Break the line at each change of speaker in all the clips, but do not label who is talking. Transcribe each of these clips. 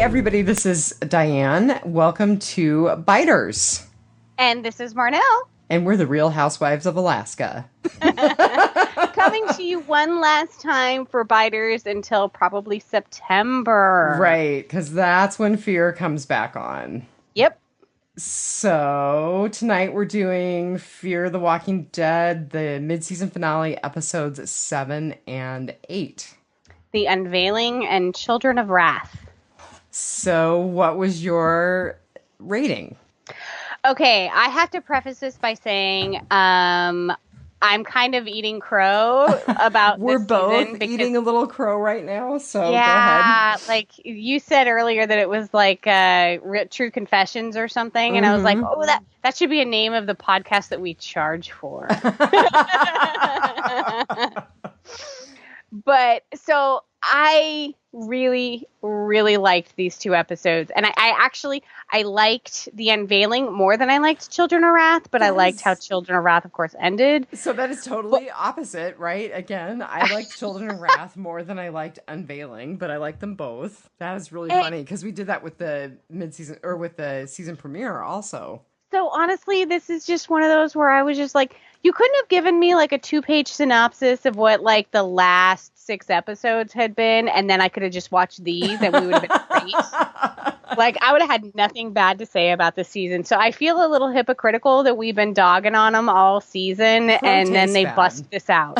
everybody, this is Dianne. Welcome to Biters.
And this is Marnell.
And we're the Real Housewives of Alaska.
Coming to you one last time for Biters until probably September.
Right, because that's when Fear comes back on.
Yep.
So tonight we're doing Fear the Walking Dead, the mid-season finale, episodes 7 and 8.
The Unveiling and Children of Wrath.
So what was your rating?
Okay, I have to preface this by saying I'm kind of eating crow about
We're
this
both
season because,
eating a little crow right now, so
yeah,
go ahead.
like you said earlier that it was like True Confessions or something, and I was like, oh, that should be a name of the podcast that we charge for. But so I really, really liked these two episodes. And I liked The Unveiling more than I liked Children of Wrath, but I liked how Children of Wrath, of course, ended.
So that is totally opposite, right? Again, I liked Children of Wrath more than I liked Unveiling, but I liked them both. That is really funny because we did that with the mid-season or with the season premiere also.
So honestly, this is just one of those where I was just like, you couldn't have given me like a 2-page synopsis of what like the last 6 episodes had been, and then I could have just watched these and we would have been great. Like, I would have had nothing bad to say about the season. So I feel a little hypocritical that we've been dogging on them all season, and then they bust this out.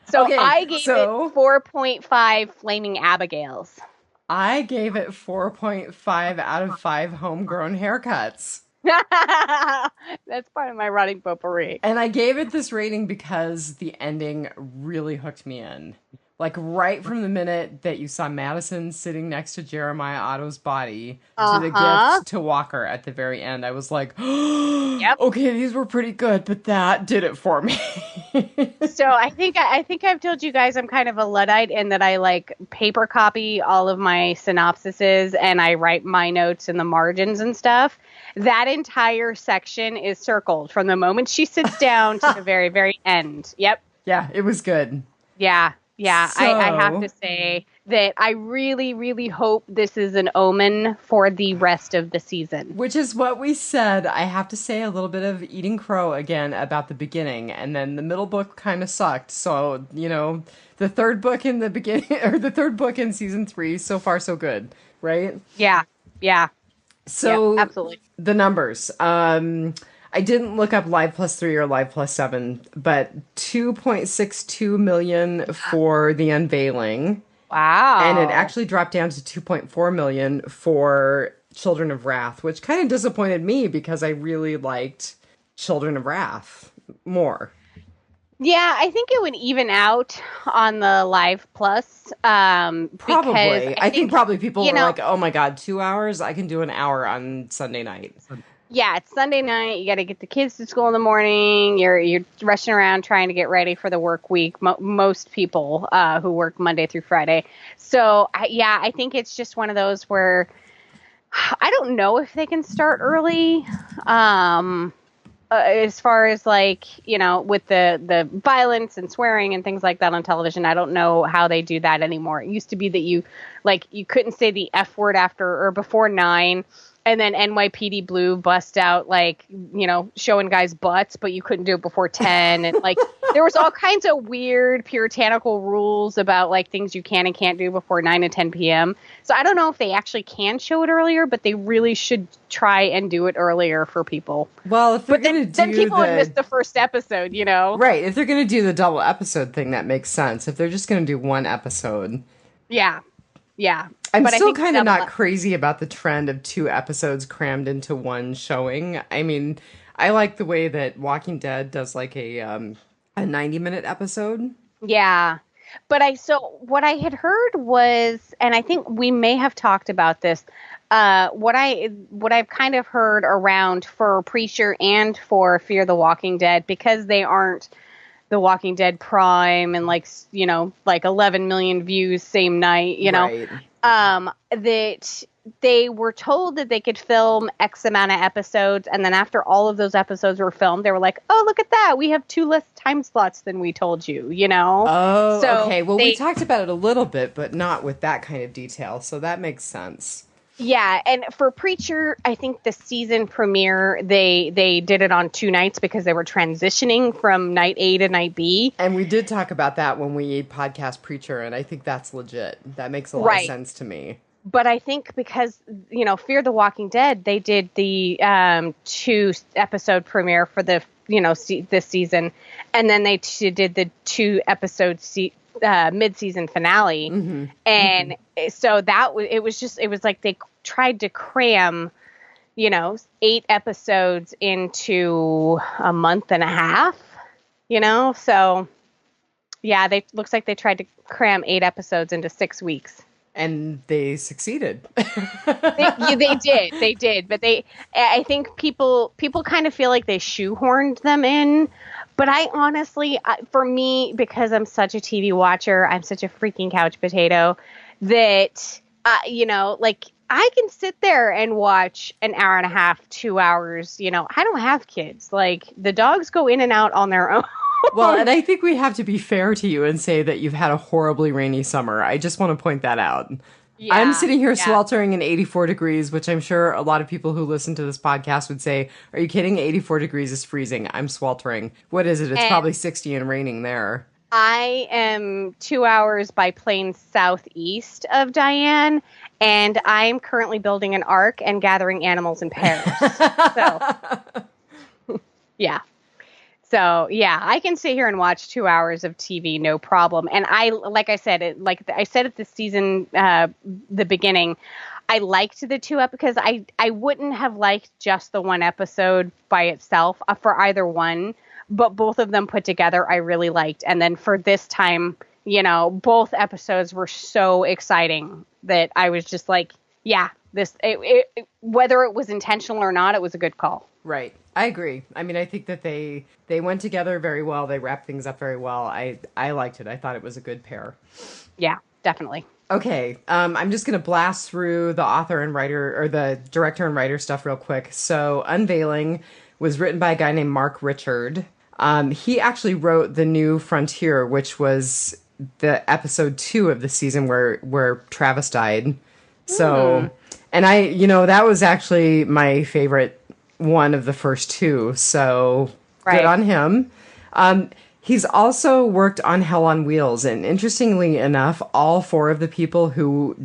So okay, I gave it 4.5 Flaming Abigails.
I gave it 4.5 out of 5 homegrown haircuts.
That's part of my running potpourri.
And I gave it this rating because the ending really hooked me in. Like, right from the minute that you saw Madison sitting next to Jeremiah Otto's body to the gift to Walker at the very end, I was like, yep. Okay, these were pretty good, but that did it for me.
So I think I've told you guys I'm kind of a Luddite in that I like paper copy all of my synopsises and I write my notes in the margins and stuff. That entire section is circled from the moment she sits down to the very, very end. Yep.
Yeah, it was good.
Yeah. Yeah, so, I have to say that I really, really hope this is an omen for the rest of the season.
Which is what we said. I have to say a little bit of eating crow again about the beginning, and then the middle book kind of sucked. So, you know, the third book in the beginning, or the third book in season 3, so far so good, right?
Yeah, yeah.
So,
yeah, absolutely.
The numbers. I didn't look up Live Plus 3 or Live Plus 7, but 2.62 million for The Unveiling.
Wow.
And it actually dropped down to 2.4 million for Children of Wrath, which kind of disappointed me because I really liked Children of Wrath more.
Yeah, I think it would even out on the Live Plus.
Probably. I think probably people were like, oh my God, 2 hours? I can do an hour on Sunday night.
Yeah, it's Sunday night. You got to get the kids to school in the morning. You're rushing around trying to get ready for the work week. Most people who work Monday through Friday. So, I think it's just one of those where I don't know if they can start early. As far as like, you know, with the violence and swearing and things like that on television, I don't know how they do that anymore. It used to be that you couldn't say the F word after or before 9. And then NYPD Blue bust out, like, you know, showing guys' butts, but you couldn't do it before 10. And, like, there was all kinds of weird puritanical rules about, like, things you can and can't do before 9 and 10 p.m. So I don't know if they actually can show it earlier, but they really should try and do it earlier for people.
Well, if they're going to do
then people would miss the first episode, you know?
Right. If they're going to do the double episode thing, that makes sense. If they're just going to do one episode.
Yeah. Yeah.
I'm still kind of not crazy about the trend of 2 episodes crammed into one showing. I mean, I like the way that Walking Dead does like a 90-minute episode.
Yeah. But what I had heard was, and I think we may have talked about this, what I've kind of heard around for Preacher and for Fear the Walking Dead, because they aren't The Walking Dead Prime and like, you know, like 11 million views same night, you know,
right.
That they were told that they could film X amount of episodes, and then after all of those episodes were filmed, they were like, "Oh, look at that! We have 2 less time slots than we told you." You know?
Oh,
so
okay. Well, we talked about it a little bit, but not with that kind of detail, so that makes sense.
Yeah, and for Preacher, I think the season premiere they did it on 2 nights because they were transitioning from night A to night B.
And we did talk about that when we podcast Preacher, and I think that's legit. That makes a lot of sense to me.
But I think because, Fear the Walking Dead, they did the 2-episode premiere for the, this season. And then they did the 2-episode mid-season finale. Mm-hmm. And so it was like they tried to cram, 8 episodes into a month and a half, So, yeah, looks like they tried to cram 8 episodes into 6 weeks.
And they succeeded.
They did. But I think people kind of feel like they shoehorned them in. But I honestly, for me, because I'm such a TV watcher, I'm such a freaking couch potato that, I can sit there and watch an hour and a half, 2 hours. I don't have kids. Like, the dogs go in and out on their own.
Well, and I think we have to be fair to you and say that you've had a horribly rainy summer. I just want to point that out. Yeah, I'm sitting here sweltering in 84 degrees, which I'm sure a lot of people who listen to this podcast would say, are you kidding? 84 degrees is freezing. I'm sweltering. What is it? It's probably 60 and raining there.
I am 2 hours by plane southeast of Dianne, and I'm currently building an ark and gathering animals in pairs. Yeah. So, yeah, I can sit here and watch 2 hours of TV, no problem. And like I said at the season, the beginning, I liked the 2 episodes because I wouldn't have liked just the 1 episode by itself for either one, but both of them put together I really liked. And then for this time, both episodes were so exciting that I was just like, yeah, whether it was intentional or not, it was a good call.
Right. I agree. I mean, I think that they went together very well. They wrapped things up very well. I liked it. I thought it was a good pair.
Yeah, definitely.
Okay. I'm just going to blast through the author and writer, or the director and writer stuff real quick. So Unveiling was written by a guy named Mark Richard. He actually wrote The New Frontier, which was the episode 2 of the season where Travis died. So, and that was actually my favorite one of the first 2, so good on him. He's also worked on Hell on Wheels, and interestingly enough, all 4 of the people who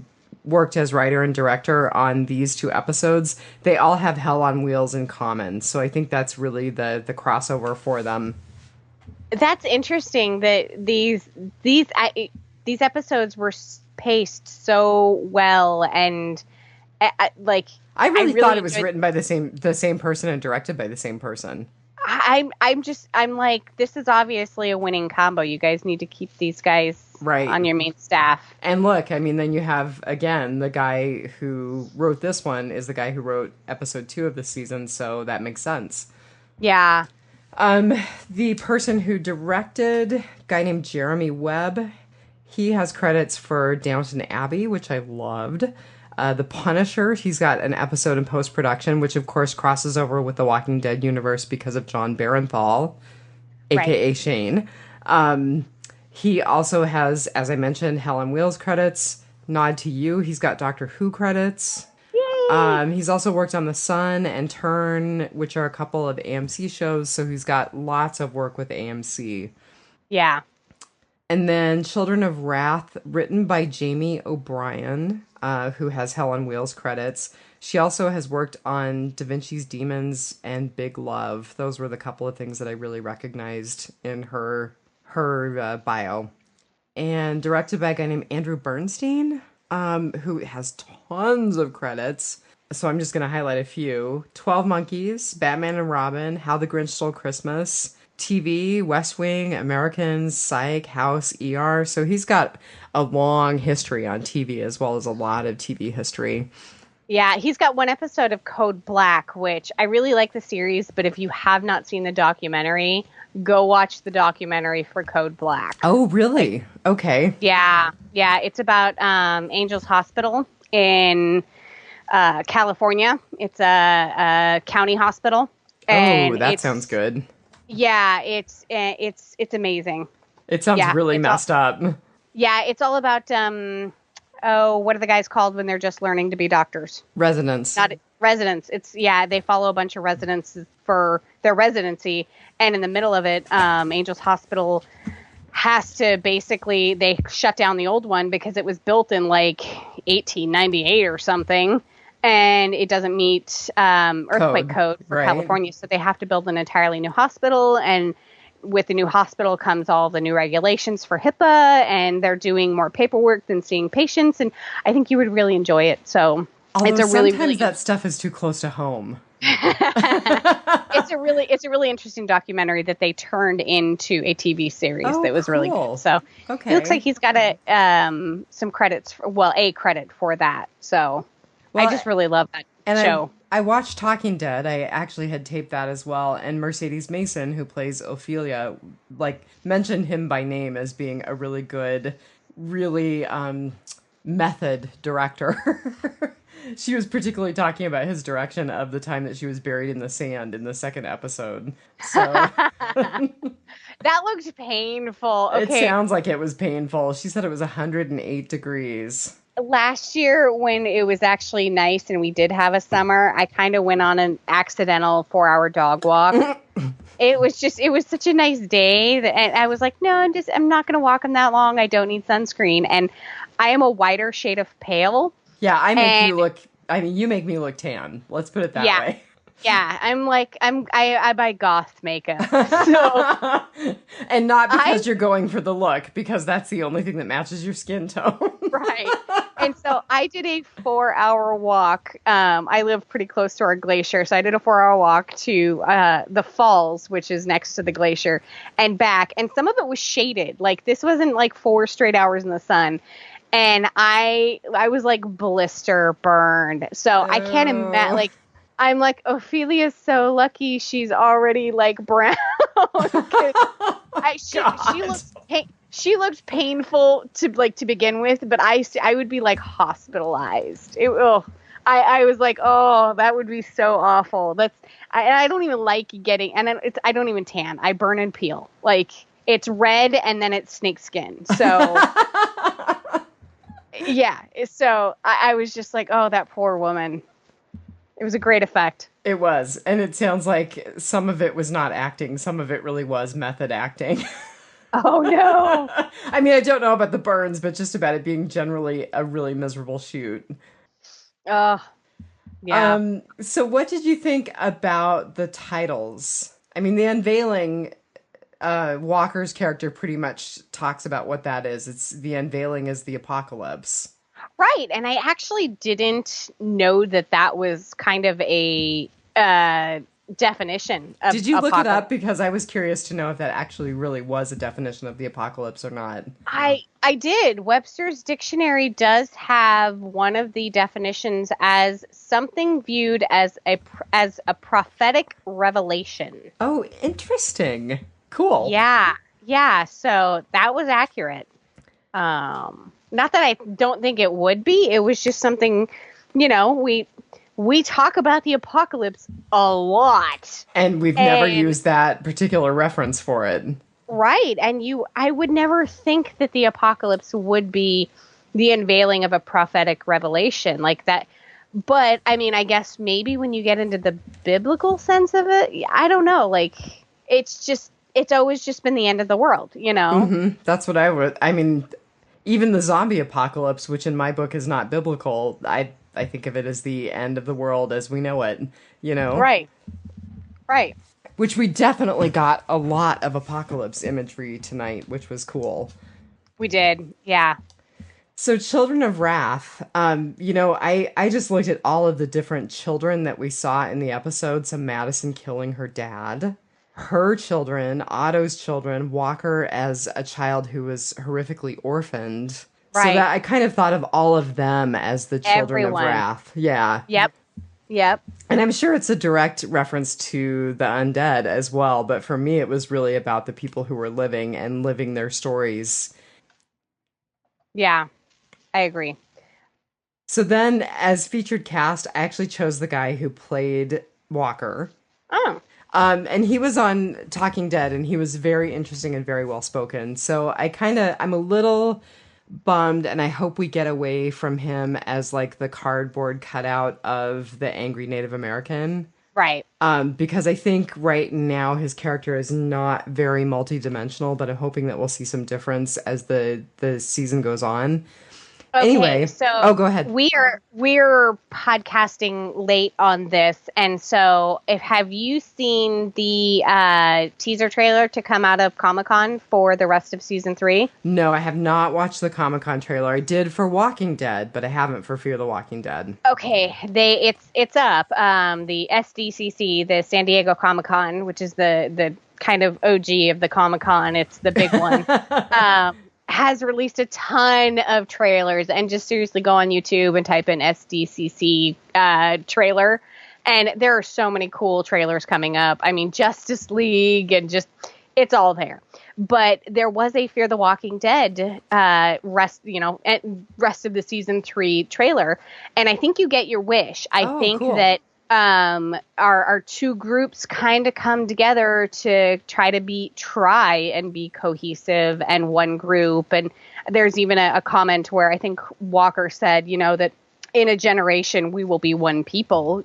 worked as writer and director on these 2 episodes, they all have Hell on Wheels in common, so I think that's really the crossover for them.
That's interesting that these episodes were paced so well, and
I really thought it was written by the same person and directed by the same person.
I'm like, this is obviously a winning combo. You guys need to keep these guys on your main staff.
And look, I mean, then you have, again, the guy who wrote this one is the guy who wrote episode 2 of the season, so that makes sense.
Yeah.
The person who directed, a guy named Jeremy Webb, he has credits for Downton Abbey, which I loved. The Punisher, he's got an episode in post-production, which of course crosses over with the Walking Dead universe because of John Barenthal, a.k.a. Shane. He also has, as I mentioned, Hell on Wheels credits. Nod to You, he's got Doctor Who credits. Yay! He's also worked on The Sun and Turn, which are a couple of AMC shows, so he's got lots of work with AMC.
Yeah.
And then Children of Wrath, written by Jamie O'Brien, who has Hell on Wheels credits. She also has worked on Da Vinci's Demons and Big Love. Those were the couple of things that I really recognized in her bio. And directed by a guy named Andrew Bernstein, who has tons of credits. So I'm just going to highlight a few. 12 Monkeys, Batman and Robin, How the Grinch Stole Christmas, TV, West Wing, Americans, Psych, House, ER. So he's got a long history on TV as well as a lot of TV history.
Yeah, he's got 1 episode of Code Black, which I really like the series, but if you have not seen the documentary, go watch the documentary for Code Black.
Oh, really? Okay.
Yeah, it's about Angels Hospital in California. It's a county hospital.
And that sounds good.
Yeah, it's amazing.
It sounds really messed up.
Yeah, it's all about what are the guys called when they're just learning to be doctors?
Residents.
Not residents. They follow a bunch of residents for their residency, and in the middle of it, Angels Hospital has to they shut down the old one because it was built in like 1898 or something. And it doesn't meet earthquake code for California. So they have to build an entirely new hospital. And with the new hospital comes all the new regulations for HIPAA. And they're doing more paperwork than seeing patients. And I think you would really enjoy it. So
it's a really, sometimes that stuff is too close to home.
It's a really interesting documentary that they turned into a TV series that was really good. So it looks like he's got some credits, a credit for that. So I just really love that show.
I watched Talking Dead. I actually had taped that as well. And Mercedes Mason, who plays Ophelia, mentioned him by name as being a really good, really method director. She was particularly talking about his direction of the time that she was buried in the sand in the second episode. So
that looked painful. Okay.
It sounds like it was painful. She said it was 108 degrees.
Last year, when it was actually nice and we did have a summer, I kind of went on an accidental 4-hour dog walk. It was such a nice day and I was like, no, I'm not going to walk on that long. I don't need sunscreen. And I am a whiter shade of pale.
Yeah, you make me look tan. Let's put it that way.
Yeah, I buy goth makeup. So.
And not because you're going for the look, because that's the only thing that matches your skin tone.
Right. And so I did a 4-hour walk. I live pretty close to our glacier. So I did a 4-hour walk to the falls, which is next to the glacier, and back. And some of it was shaded. Like this wasn't like 4 straight hours in the sun. And I was like blister burned. So I can't imagine, I'm like, Ophelia's so lucky she's already like brown. She looked painful to begin with, but I would be like hospitalized. I was like, oh, that would be so awful. I don't even like getting, and I don't even tan. I burn and peel. Like it's red and then it's snake skin. So. Yeah, so I was just like, oh, that poor woman. It was a great effect.
It was, and it sounds like some of it was not acting. Some of it really was method acting.
Oh, no.
I mean, I don't know about the burns, but just about it being generally a really miserable shoot.
Yeah.
So what did you think about the titles? I mean, the Unveiling... Walker's character pretty much talks about what that is. It's the unveiling is the apocalypse.
Right. And I actually didn't know that was kind of a definition of
Did you look it up? Because I was curious to know if that actually really was a definition of the apocalypse or not.
I did. Webster's dictionary does have one of the definitions as something viewed as a prophetic revelation.
Oh, interesting. Cool.
Yeah. So that was accurate. Not that I don't think it would be. It was just something, we talk about the apocalypse a lot.
And we've never used that particular reference for it.
Right. And I would never think that the apocalypse would be the unveiling of a prophetic revelation like that. But I mean, I guess maybe when you get into the biblical sense of it, I don't know. Like it's always just been the end of the world,
Mm-hmm. That's what I mean, even the zombie apocalypse, which in my book is not biblical, I think of it as the end of the world as we know it,
Right.
Which we definitely got a lot of apocalypse imagery tonight, which was cool.
We did, yeah.
So Children of Wrath, I just looked at all of the different children that we saw in the episode. So Madison killing her dad. Her children, Otto's children, Walker as a child who was horrifically orphaned. Right. So that I kind of thought of all of them as the Children of Wrath. Yeah.
Yep.
And I'm sure it's a direct reference to the undead as well. But for me, it was really about the people who were living and living their stories.
Yeah, I agree.
So then, as featured cast, I actually chose the guy who played Walker.
Oh.
And he was on Talking Dead, and he was very interesting and very well spoken. So I'm a little bummed, and I hope we get away from him as like the cardboard cutout of the angry Native American.
Right.
Because I think right now his character is not very multidimensional, but I'm hoping that we'll see some difference as the season goes on.
Okay,
Anyway,
so
go ahead.
We're podcasting late on this, and so have you seen the teaser trailer to come out of Comic-Con for the rest of season 3?
No, I have not watched the Comic-Con trailer. I did for Walking Dead, but I haven't for Fear the Walking Dead.
Okay, it's up. The SDCC, the San Diego Comic-Con, which is the kind of OG of the Comic-Con. It's the big one. Has released a ton of trailers, and just seriously go on YouTube and type in SDCC trailer, and there are so many cool trailers coming up. I mean, Justice League, and just it's all there. But there was a Fear the Walking Dead rest of the season 3 trailer, and I think you get your wish. I think cool. That our two groups kind of come together to try and be cohesive and one group. And there's even a comment where I think Walker said, that in a generation we will be one people,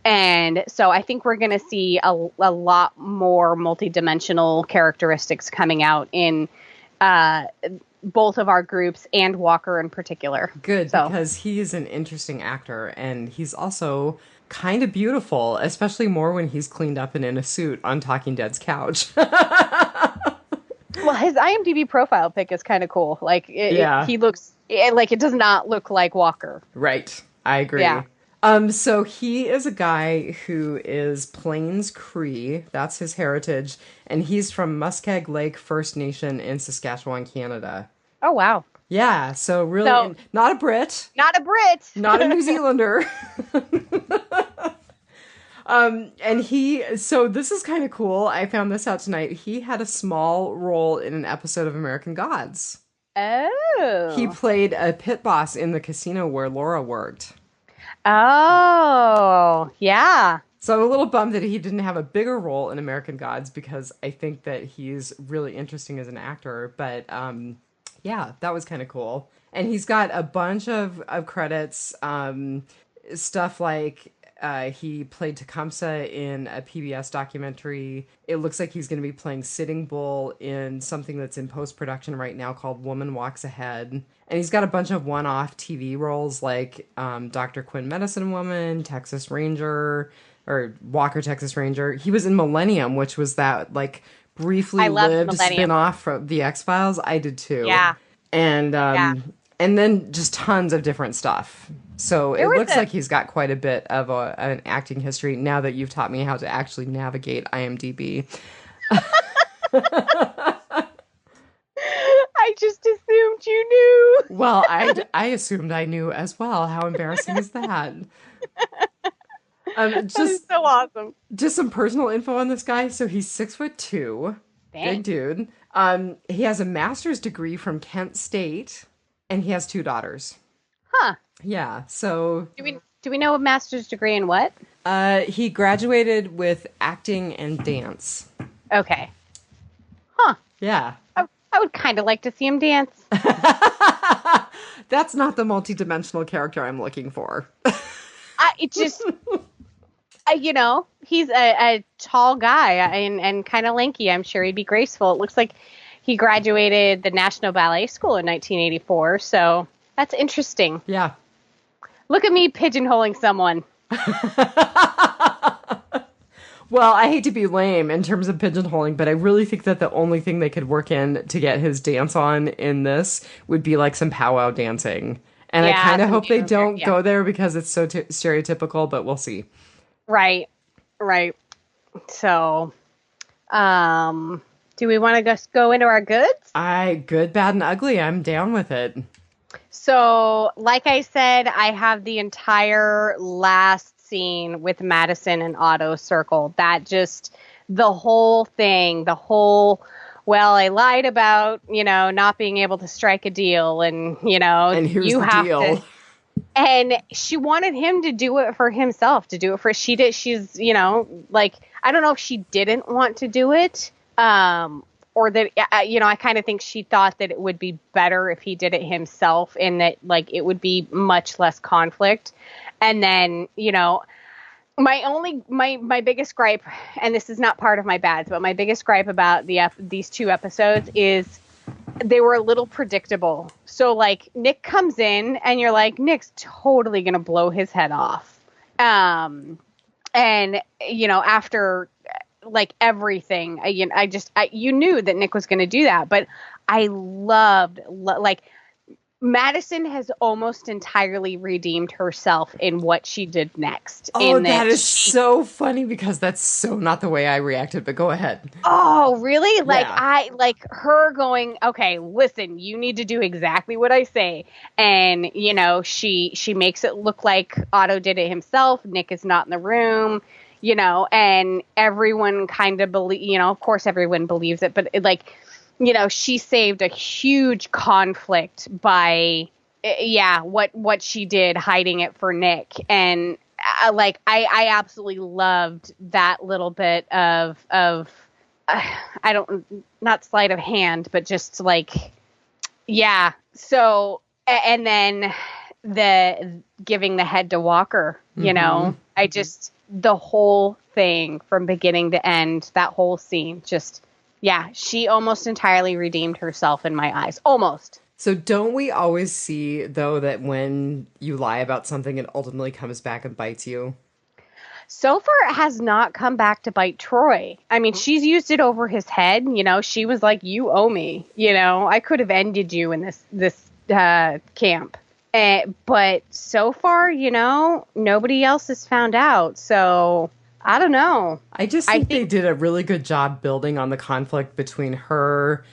And so I think we're going to see a lot more multidimensional characteristics coming out in both of our groups, and Walker in particular.
Good, because he is an interesting actor, and he's also kind of beautiful, especially more when he's cleaned up and in a suit on Talking Dead's couch.
Well, his IMDb profile pic is kind of cool. Like, he looks like it does not look like Walker.
Right. I agree.
Yeah.
So he is a guy who is Plains Cree. That's his heritage. And he's from Muskeg Lake First Nation in Saskatchewan, Canada.
Oh, wow.
Yeah. So really, not a Brit.
Not a Brit.
Not a New Zealander. So this is kind of cool. I found this out tonight. He had a small role in an episode of American Gods.
Oh.
He played a pit boss in the casino where Laura worked.
Oh, yeah.
So I'm a little bummed that he didn't have a bigger role in American Gods, because I think that he's really interesting as an actor. But yeah, that was kind of cool. And he's got a bunch of credits, stuff like he played Tecumseh in a PBS documentary. It looks like he's going to be playing Sitting Bull in something that's in post-production right now called Woman Walks Ahead. And he's got a bunch of one-off TV roles like Dr. Quinn Medicine Woman, Texas Ranger, or Walker Texas Ranger. He was in Millennium, which was that like briefly lived spin-off from The X-Files. I did too.
Yeah.
And then just tons of different stuff. So it looks like he's got quite a bit of an acting history now that you've taught me how to actually navigate IMDb.
I just assumed you knew.
Well, I assumed I knew as well. How embarrassing is that?
That is so awesome.
Just some personal info on this guy. So he's 6'2", big dude. He has a master's degree from Kent State, and he has 2 daughters.
Huh.
Yeah. So
do we know a master's degree in what?
He graduated with acting and dance.
Okay. Huh.
Yeah.
I would kind of like to see him dance.
That's not the multidimensional character I'm looking for.
It just, he's a tall guy and kind of lanky. I'm sure he'd be graceful. It looks like he graduated the National Ballet School in 1984. So that's interesting.
Yeah.
Look at me pigeonholing someone.
Well, I hate to be lame in terms of pigeonholing, but I really think that the only thing they could work in to get his dance on in this would be like some powwow dancing. And I kind of hope they don't go there because it's so stereotypical, but we'll see.
Right. So, do we want to just go into our goods?
Good, bad, and ugly. I'm down with it.
So, like I said, I have the entire last scene with Madison and Otto circled. That just, the whole thing, well, I lied about, not being able to strike a deal, and,
and here's
you
the
have
deal.
And she wanted him to do it for himself, to do it for, she's, you know, like, I don't know if she didn't want to do it, or that, you know, I kind of think she thought that it would be better if he did it himself, and that, like, it would be much less conflict. And then, you know, my biggest gripe, and this is not part of my bads, but my biggest gripe about these 2 episodes is they were a little predictable. So, like, Nick comes in and you're like, Nick's totally going to blow his head off. And, you know, after, like, everything, you knew that Nick was going to do that. But I loved, like, Madison has almost entirely redeemed herself in what she did next.
Oh, that is so funny, because that's so not the way I reacted, but go ahead.
Oh, really? Like, yeah. I like her going, okay, listen, you need to do exactly what I say. And, you know, she makes it look like Otto did it himself. Nick is not in the room, you know, and everyone kind of of course everyone believes it, but like, you know, she saved a huge conflict by, what she did, hiding it for Nick. And I absolutely loved that little bit of not sleight of hand, but just like, yeah. So, and then the giving the head to Walker, you know, the whole thing from beginning to end, that whole scene, just, yeah, she almost entirely redeemed herself in my eyes. Almost.
So don't we always see, though, that when you lie about something, it ultimately comes back and bites you?
So far, it has not come back to bite Troy. I mean, she's used it over his head. You know, she was like, you owe me. You know, I could have ended you in this camp. But so far, you know, nobody else has found out. So I don't know.
I think they did a really good job building on the conflict between her,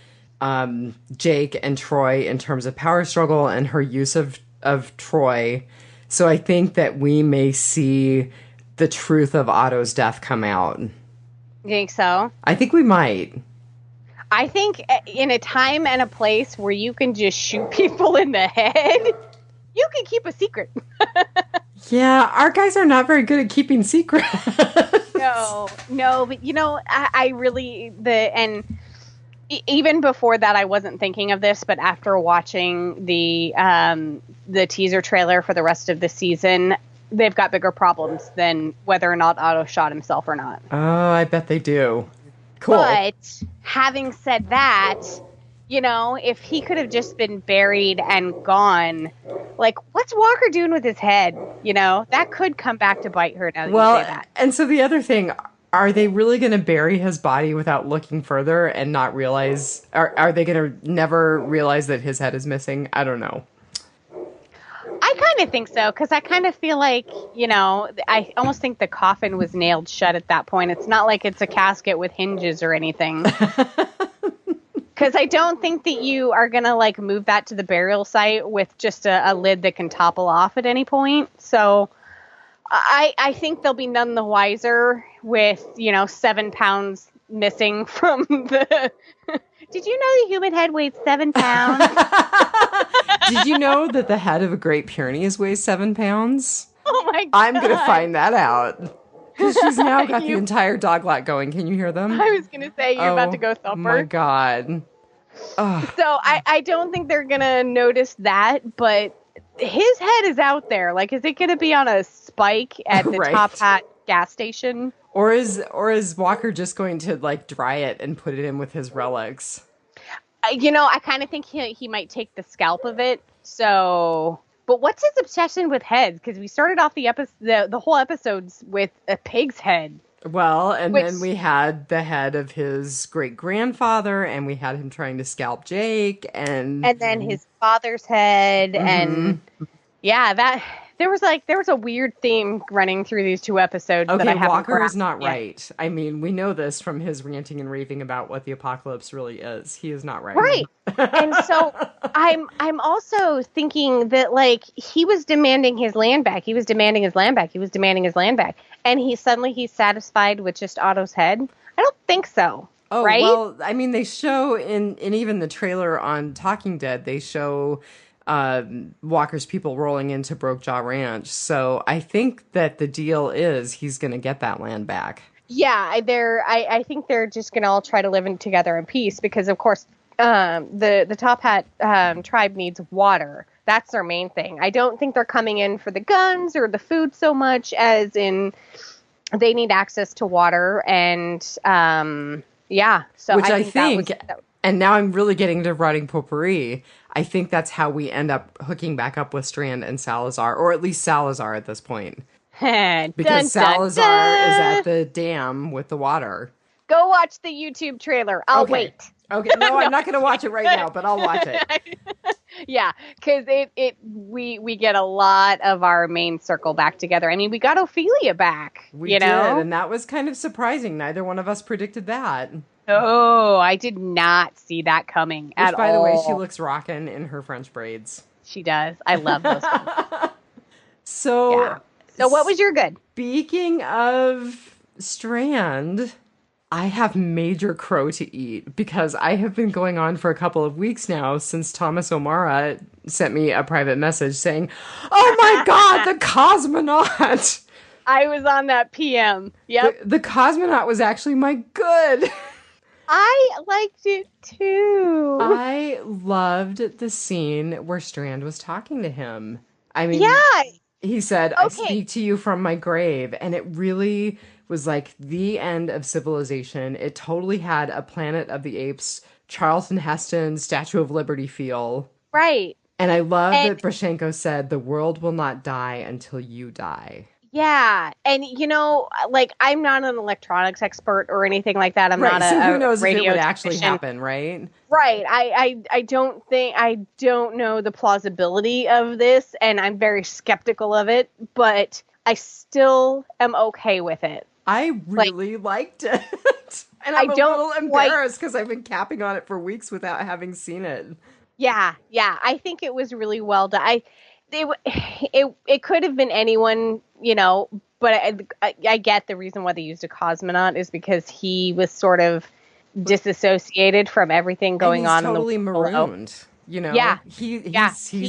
Jake, and Troy in terms of power struggle and her use of Troy. So I think that we may see the truth of Otto's death come out. You
think so?
I think we might.
I think in a time and a place where you can just shoot people in the head, you can keep a secret.
Yeah, our guys are not very good at keeping secrets.
No, but you know, I really, even before that, I wasn't thinking of this, but after watching the teaser trailer for the rest of the season, they've got bigger problems than whether or not Otto shot himself or not.
Oh, I bet they do. Cool.
But having said that, you know, if he could have just been buried and gone, like, what's Walker doing with his head? You know, that could come back to bite her now that you say that.
And so the other thing, are they really going to bury his body without looking further and not realize, are they going to never realize that his head is missing? I don't know.
I kind of think so, because I kind of feel like, you know, I almost think the coffin was nailed shut at that point. It's not like it's a casket with hinges or anything. Because I don't think that you are going to, like, move that to the burial site with just a lid that can topple off at any point. So I think they'll be none the wiser with, you know, 7 pounds missing from the... Did you know the human head weighs 7 pounds?
Did you know that the head of a Great Pyrenees weighs 7 pounds?
Oh, my God.
I'm going to find that out. Because she's now got the entire dog lot going. Can you hear them?
I was going to say, you're about to go thumper.
Oh, my God.
Ugh. So I don't think they're going to notice that, but his head is out there. Like, is it going to be on a spike at the Top Hat gas station?
Or is Walker just going to, like, dry it and put it in with his relics?
You know, I kind of think he might take the scalp of it. So... But what's his obsession with heads? Because we started off the whole episodes with a pig's head.
Well, and then we had the head of his great-grandfather, and we had him trying to scalp Jake, and
then his father's head, and yeah, there was a weird theme running through these 2 episodes.
Okay,
that I haven't
Walker is not
yet.
right. I mean, we know this from his ranting and raving about what the apocalypse really is. He is not right.
Right. And so I'm also thinking that, like, he was demanding his land back. He was demanding his land back. And he's satisfied with just Otto's head. I don't think so.
Oh,
right?
Well, I mean, they show in even the trailer on Talking Dead, they show Walker's people rolling into Brokejaw Ranch. So I think that the deal is he's going to get that land back.
Yeah, I think they're just going to all try to live together in peace because, of course, the Top Hat tribe needs water. That's their main thing. I don't think they're coming in for the guns or the food so much as in they need access to water. And yeah, so
which I think and now I'm really getting to writing potpourri. I think that's how we end up hooking back up with Strand and Salazar, or at least Salazar at this point. Because Salazar is at the dam with the water.
Go watch the YouTube trailer. I'll wait.
Okay, no, I'm not going to watch it right now, but I'll watch it.
Yeah, because we get a lot of our main circle back together. I mean, we got Ophelia back.
We did, and that was kind of surprising. Neither one of us predicted that.
Oh, I did not see that coming at all.
By the way, she looks rockin' in her French braids.
She does. I love those ones.
So
what was your good?
Speaking of Strand, I have major crow to eat because I have been going on for a couple of weeks now since Thomas O'Mara sent me a private message saying, "Oh my God, the cosmonaut!"
I was on that PM. Yep.
The cosmonaut was actually my good.
I liked it too.
I loved the scene where Strand was talking to him. I mean, he said, "I speak to you from my grave." And it really was like the end of civilization. It totally had a Planet of the Apes, Charlton Heston, Statue of Liberty feel.
Right.
And I love that Brashenko said, "The world will not die until you die."
Yeah. And, you know, like, I'm not an electronics expert or anything like that. I'm not
so who knows
radio
if it would actually happen, right?
Right. I don't know the plausibility of this, and I'm very skeptical of it, but I still am okay with it.
I really liked it. And I'm a little embarrassed because I've been capping on it for weeks without having seen it.
Yeah. I think it was really well done. It could have been anyone, you know, but I get the reason why they used a cosmonaut is because he was sort of disassociated from everything going on.
Totally
in the
marooned, you know?
Yeah.
He's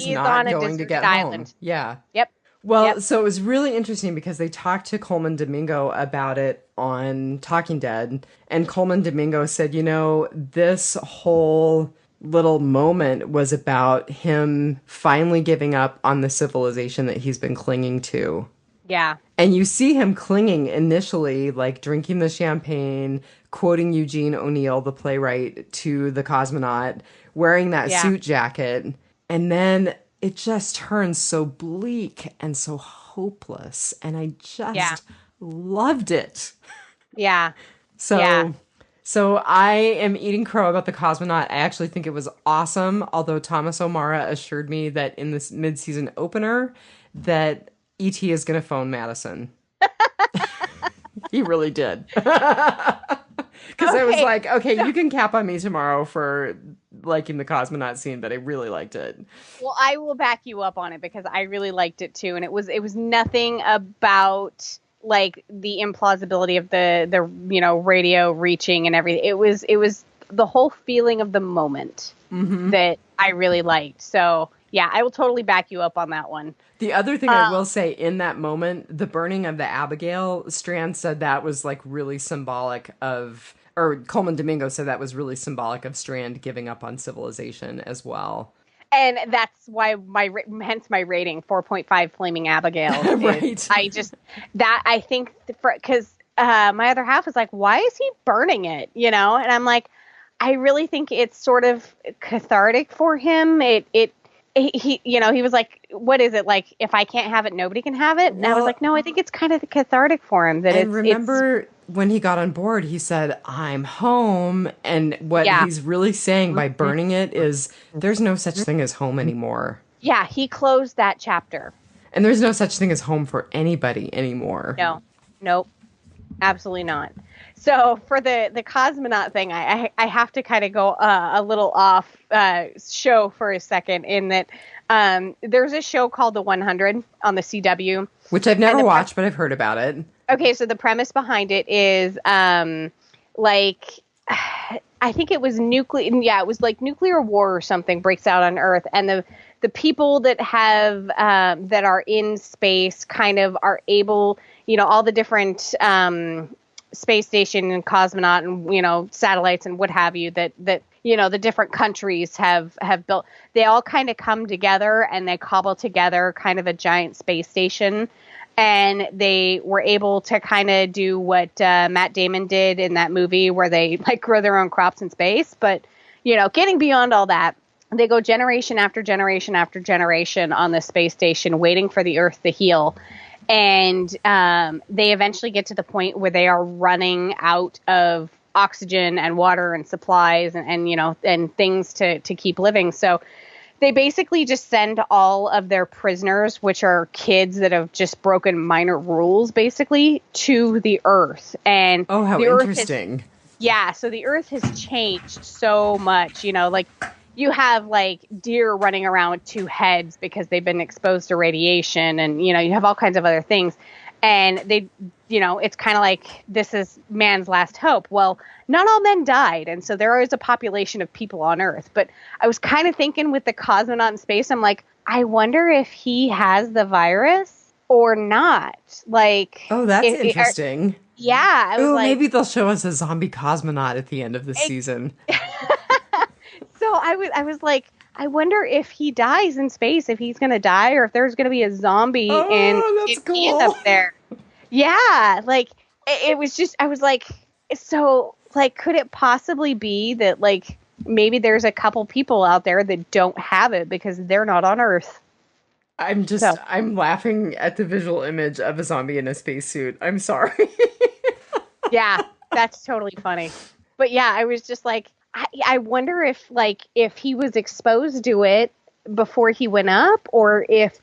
not going to get
island.
Home. Yeah.
Yep.
Well, so it was really interesting because they talked to Coleman Domingo about it on Talking Dead, and Coleman Domingo said, you know, this whole little moment was about him finally giving up on the civilization that he's been clinging to.
Yeah.
And you see him clinging initially, like drinking the champagne, quoting Eugene O'Neill, the playwright, to the cosmonaut, wearing that suit jacket. And then it just turns so bleak and so hopeless. And I just loved it.
Yeah.
So I am eating crow about the cosmonaut. I actually think it was awesome, although Thomas O'Mara assured me that in this mid-season opener that E.T. is going to phone Madison. He really did. Because I was like, okay, you can cap on me tomorrow for liking the cosmonaut scene, but I really liked it.
Well, I will back you up on it because I really liked it too. And it was nothing about like the implausibility of the you know, radio reaching and everything. It was the whole feeling of the moment that I really liked. So yeah, I will totally back you up on that one.
The other thing I will say in that moment, the burning of the Abigail, Strand said that was like really symbolic of, or Coleman Domingo said that was really symbolic of Strand giving up on civilization as well.
And that's why hence my rating, 4.5 Flaming Abigail.
Right.
I think because my other half was like, why is he burning it? You know? And I'm like, I really think it's sort of cathartic for him. He you know, he was like, what is it? Like, if I can't have it, nobody can have it? And I was like, no, I think it's kind of cathartic for him. Remember
when he got on board, he said, I'm home. And what he's really saying by burning it is there's no such thing as home anymore.
Yeah, he closed that chapter.
And there's no such thing as home for anybody anymore.
No, nope, absolutely not. So for the cosmonaut thing, I have to kind of go a little off show for a second in that there's a show called The 100 on the CW.
Which I've never watched, but I've heard about it.
Okay, so the premise behind it is like I think it was nuclear. Yeah, it was like nuclear war or something breaks out on Earth, and the people that have that are in space kind of are able, all the different space station and cosmonaut and satellites and what have you that the different countries have built. They all kind of come together and they cobble together kind of a giant space station. And they were able to kind of do what Matt Damon did in that movie where they like grow their own crops in space. But, getting beyond all that, they go generation after generation after generation on the space station waiting for the Earth to heal. And they eventually get to the point where they are running out of oxygen and water and supplies and things to keep living. So they basically just send all of their prisoners, which are kids that have just broken minor rules, basically, to the Earth. And
oh, how interesting.
So the Earth has changed so much. Like you have like deer running around with two heads because they've been exposed to radiation, and you have all kinds of other things. And they, it's kind of like this is man's last hope. Well, not all men died. And so there is a population of people on Earth. But I was kind of thinking with the cosmonaut in space, I'm like, I wonder if he has the virus or not. Like,
oh, that's interesting.
Yeah.
Oh, like, maybe they'll show us a zombie cosmonaut at the end of the season.
So I was like, I wonder if he dies in space, if he's going to die, or if there's going to be a zombie
that's cool.
up there. Yeah, like it was just, I was like, so like, could it possibly be that like maybe there's a couple people out there that don't have it because they're not on Earth?
I'm laughing at the visual image of a zombie in a spacesuit. I'm sorry.
Yeah, that's totally funny. But yeah, I was just like, I wonder if he was exposed to it before he went up, or if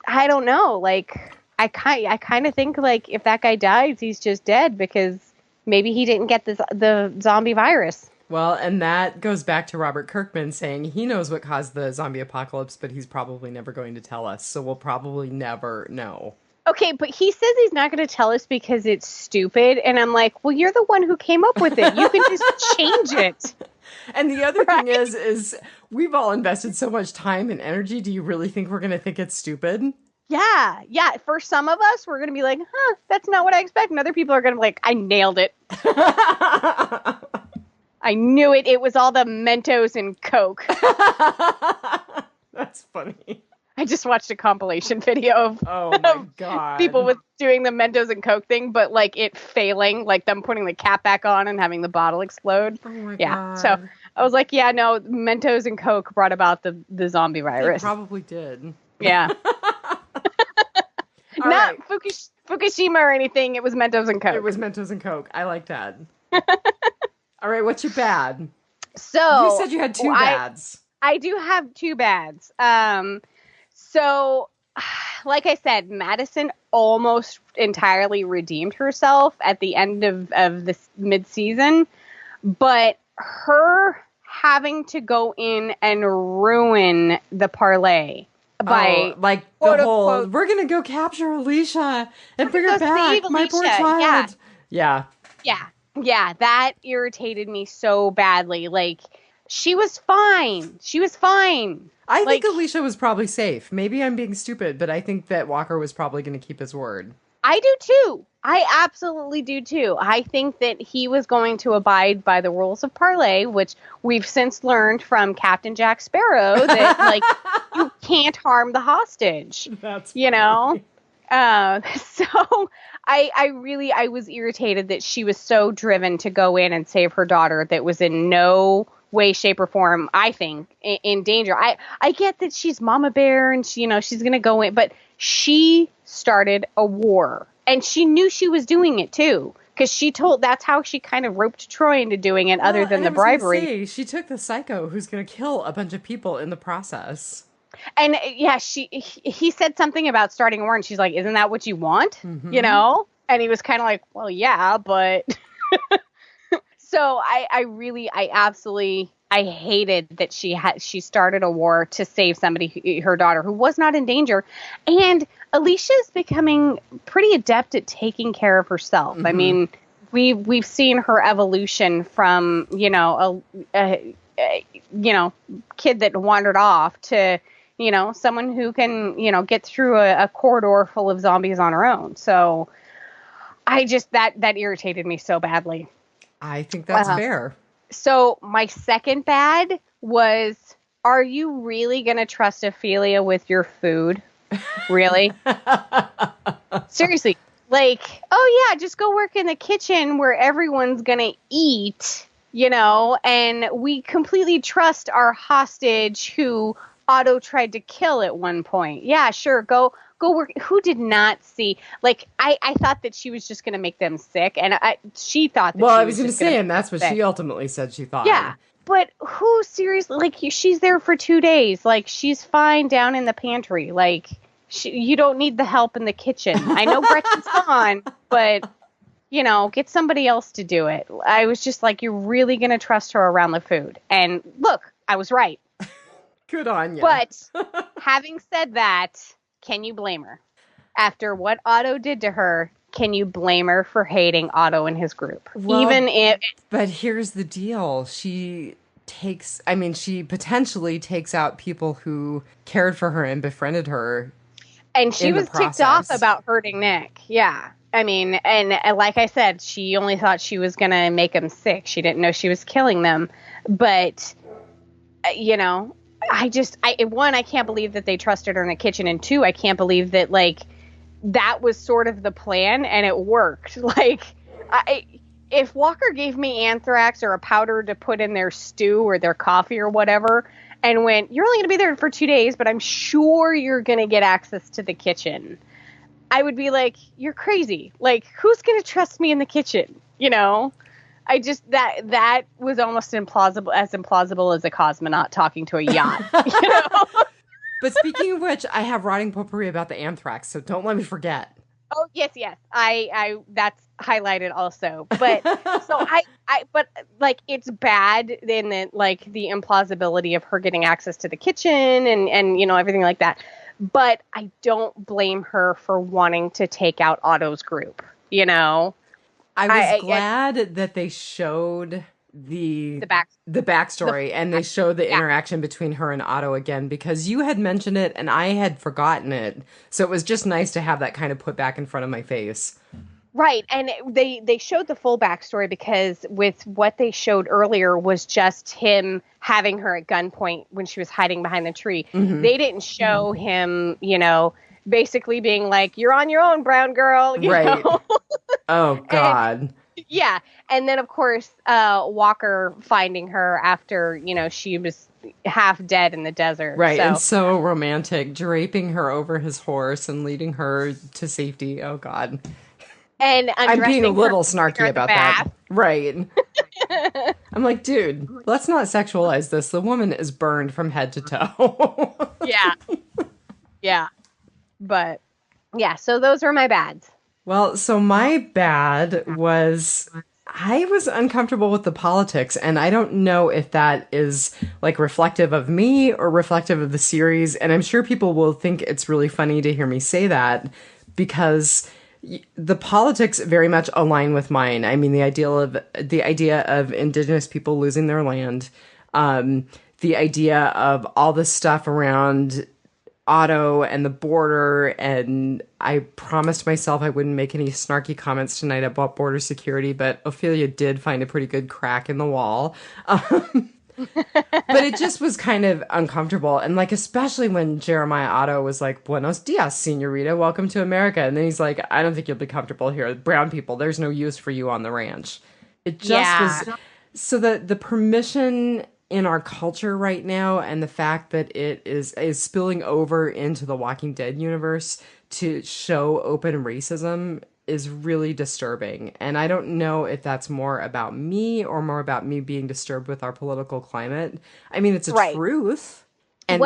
I don't know, like I kind of think like if that guy dies, he's just dead because maybe he didn't get the zombie virus.
Well, and that goes back to Robert Kirkman saying he knows what caused the zombie apocalypse, but he's probably never going to tell us, so we'll probably never know.
Okay, but he says he's not going to tell us because it's stupid. And I'm like, well, you're the one who came up with it. You can just change it.
And the other thing is we've all invested so much time and energy. Do you really think we're going to think it's stupid?
Yeah. Yeah. For some of us, we're going to be like, that's not what I expect. And other people are going to be like, I nailed it. I knew it. It was all the Mentos and Coke.
That's funny.
I just watched a compilation video of,
God,
people with doing the Mentos and Coke thing, but like it failing, like them putting the cap back on and having the bottle explode.
Oh my
God.
God.
So I was like, yeah, no, Mentos and Coke brought about the zombie virus.
They probably did.
Yeah. Not right. Fukushima or anything. It was Mentos and Coke.
It was Mentos and Coke. I like that. All right, what's your bad?
So
you said you had two bads.
I do have two bads. So, like I said, Madison almost entirely redeemed herself at the end of this mid-season, but her having to go in and ruin the parlay by
like the whole, we're going to go capture Alicia and bring her back, my poor child. Yeah.
Yeah, that irritated me so badly. Like, she was fine.
I think Alicia was probably safe. Maybe I'm being stupid, but I think that Walker was probably going to keep his word.
I do too. I absolutely do too. I think that he was going to abide by the rules of parlay, which we've since learned from Captain Jack Sparrow that like you can't harm the hostage.
That's
you know. So I was irritated that she was so driven to go in and save her daughter that was in no way, shape, or form, I think, in danger. I get that she's Mama Bear and she, she's going to go in, but she started a war and she knew she was doing it too. Because that's how she kind of roped Troy into doing it, other than the bribery.
She took the psycho who's going to kill a bunch of people in the process.
And yeah, he said something about starting a war, and she's like, "Isn't that what you want?"
Mm-hmm.
And he was kind of like, "Well, yeah, but." So I absolutely hated that she started a war to save somebody, her daughter, who was not in danger, and Alicia's becoming pretty adept at taking care of herself.
Mm-hmm.
I mean, we've seen her evolution from, a kid that wandered off to, someone who can, get through a corridor full of zombies on her own. So I just, that irritated me so badly.
I think that's fair.
So my second bad was, are you really going to trust Ophelia with your food? Really? Seriously. Like, oh yeah, just go work in the kitchen where everyone's going to eat, and we completely trust our hostage who Otto tried to kill at one point. Yeah, sure. Go work. Who did not see? Like, I thought that she was just going to make them sick. And she thought that
I was going to say, and that's what she ultimately said she thought.
Yeah. But who seriously, like, she's there for 2 days. Like, she's fine down in the pantry. Like, you don't need the help in the kitchen. I know Gretchen's gone, but, get somebody else to do it. I was just like, you're really going to trust her around the food. And look, I was right.
Good on you.
But having said that, can you blame her? After what Otto did to her, can you blame her for hating Otto and his group?
Well, but here's the deal. She potentially takes out people who cared for her and befriended her.
And she was ticked off about hurting Nick. Yeah. I mean, and like I said, she only thought she was going to make him sick. She didn't know she was killing them. But, I can't believe that they trusted her in the kitchen. And two, I can't believe that, like, that was sort of the plan and it worked. Like, if Walker gave me anthrax or a powder to put in their stew or their coffee or whatever, and went, you're only going to be there for 2 days, but I'm sure you're going to get access to the kitchen, I would be like, you're crazy. Like, who's going to trust me in the kitchen? I just, that was almost implausible as a cosmonaut talking to a yacht.
But speaking of which, I have rotting potpourri about the anthrax, so don't let me forget.
Oh, yes. I that's highlighted also. But but like, it's bad in the, like, the implausibility of her getting access to the kitchen and everything like that. But I don't blame her for wanting to take out Otto's group, I
was glad that they showed the backstory and they showed the interaction between her and Otto again, because you had mentioned it and I had forgotten it. So it was just nice to have that kind of put back in front of my face.
Right. And they showed the full backstory, because with what they showed earlier was just him having her at gunpoint when she was hiding behind the tree. Mm-hmm. They didn't show him, basically being like, you're on your own, brown girl. You know?
Oh, God.
Yeah. And then, of course, Walker finding her after, she was half dead in the desert.
Right. And so romantic, draping her over his horse and leading her to safety. Oh, God.
And
I'm being a little snarky about that. Right. I'm like, dude, let's not sexualize this. The woman is burned from head to toe.
Yeah. Yeah. But, yeah, so those were my bads.
Well, so my bad was, I was uncomfortable with the politics, and I don't know if that is, like, reflective of me or reflective of the series, and I'm sure people will think it's really funny to hear me say that, because the politics very much align with mine. I mean, the idea of indigenous people losing their land, the idea of all this stuff around Otto and the border, and I promised myself I wouldn't make any snarky comments tonight about border security, but Ophelia did find a pretty good crack in the wall. But it just was kind of uncomfortable. And, like, especially when Jeremiah Otto was like, Buenos dias, senorita, welcome to America. And then he's like, I don't think you'll be comfortable here. Brown people, there's no use for you on the ranch. It just was. So the permission in our culture right now, and the fact that it is spilling over into the Walking Dead universe to show open racism is really disturbing. And I don't know if that's more about me or more about me being disturbed with our political climate. I mean, it's a truth. And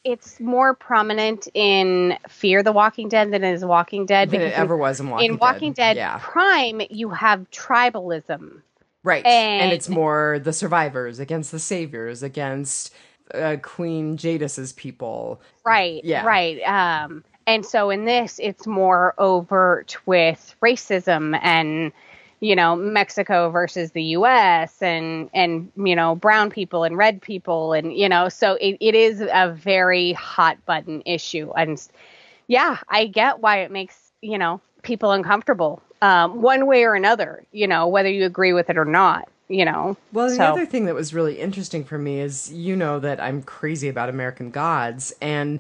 it's more prominent in Fear the Walking Dead than it is Walking Dead.
Than
it ever was in Walking Dead.
In Walking Dead Prime, you have tribalism.
Right. And it's more the survivors against the saviors, against Queen Jadis's people.
Right.
Yeah.
Right. And so in this, it's more overt with racism and, Mexico versus the US and, brown people and red people. And, so it is a very hot button issue. And yeah, I get why it makes, people uncomfortable, one way or another, whether you agree with it or not.
Well, the other thing that was really interesting for me is, that I'm crazy about American Gods, and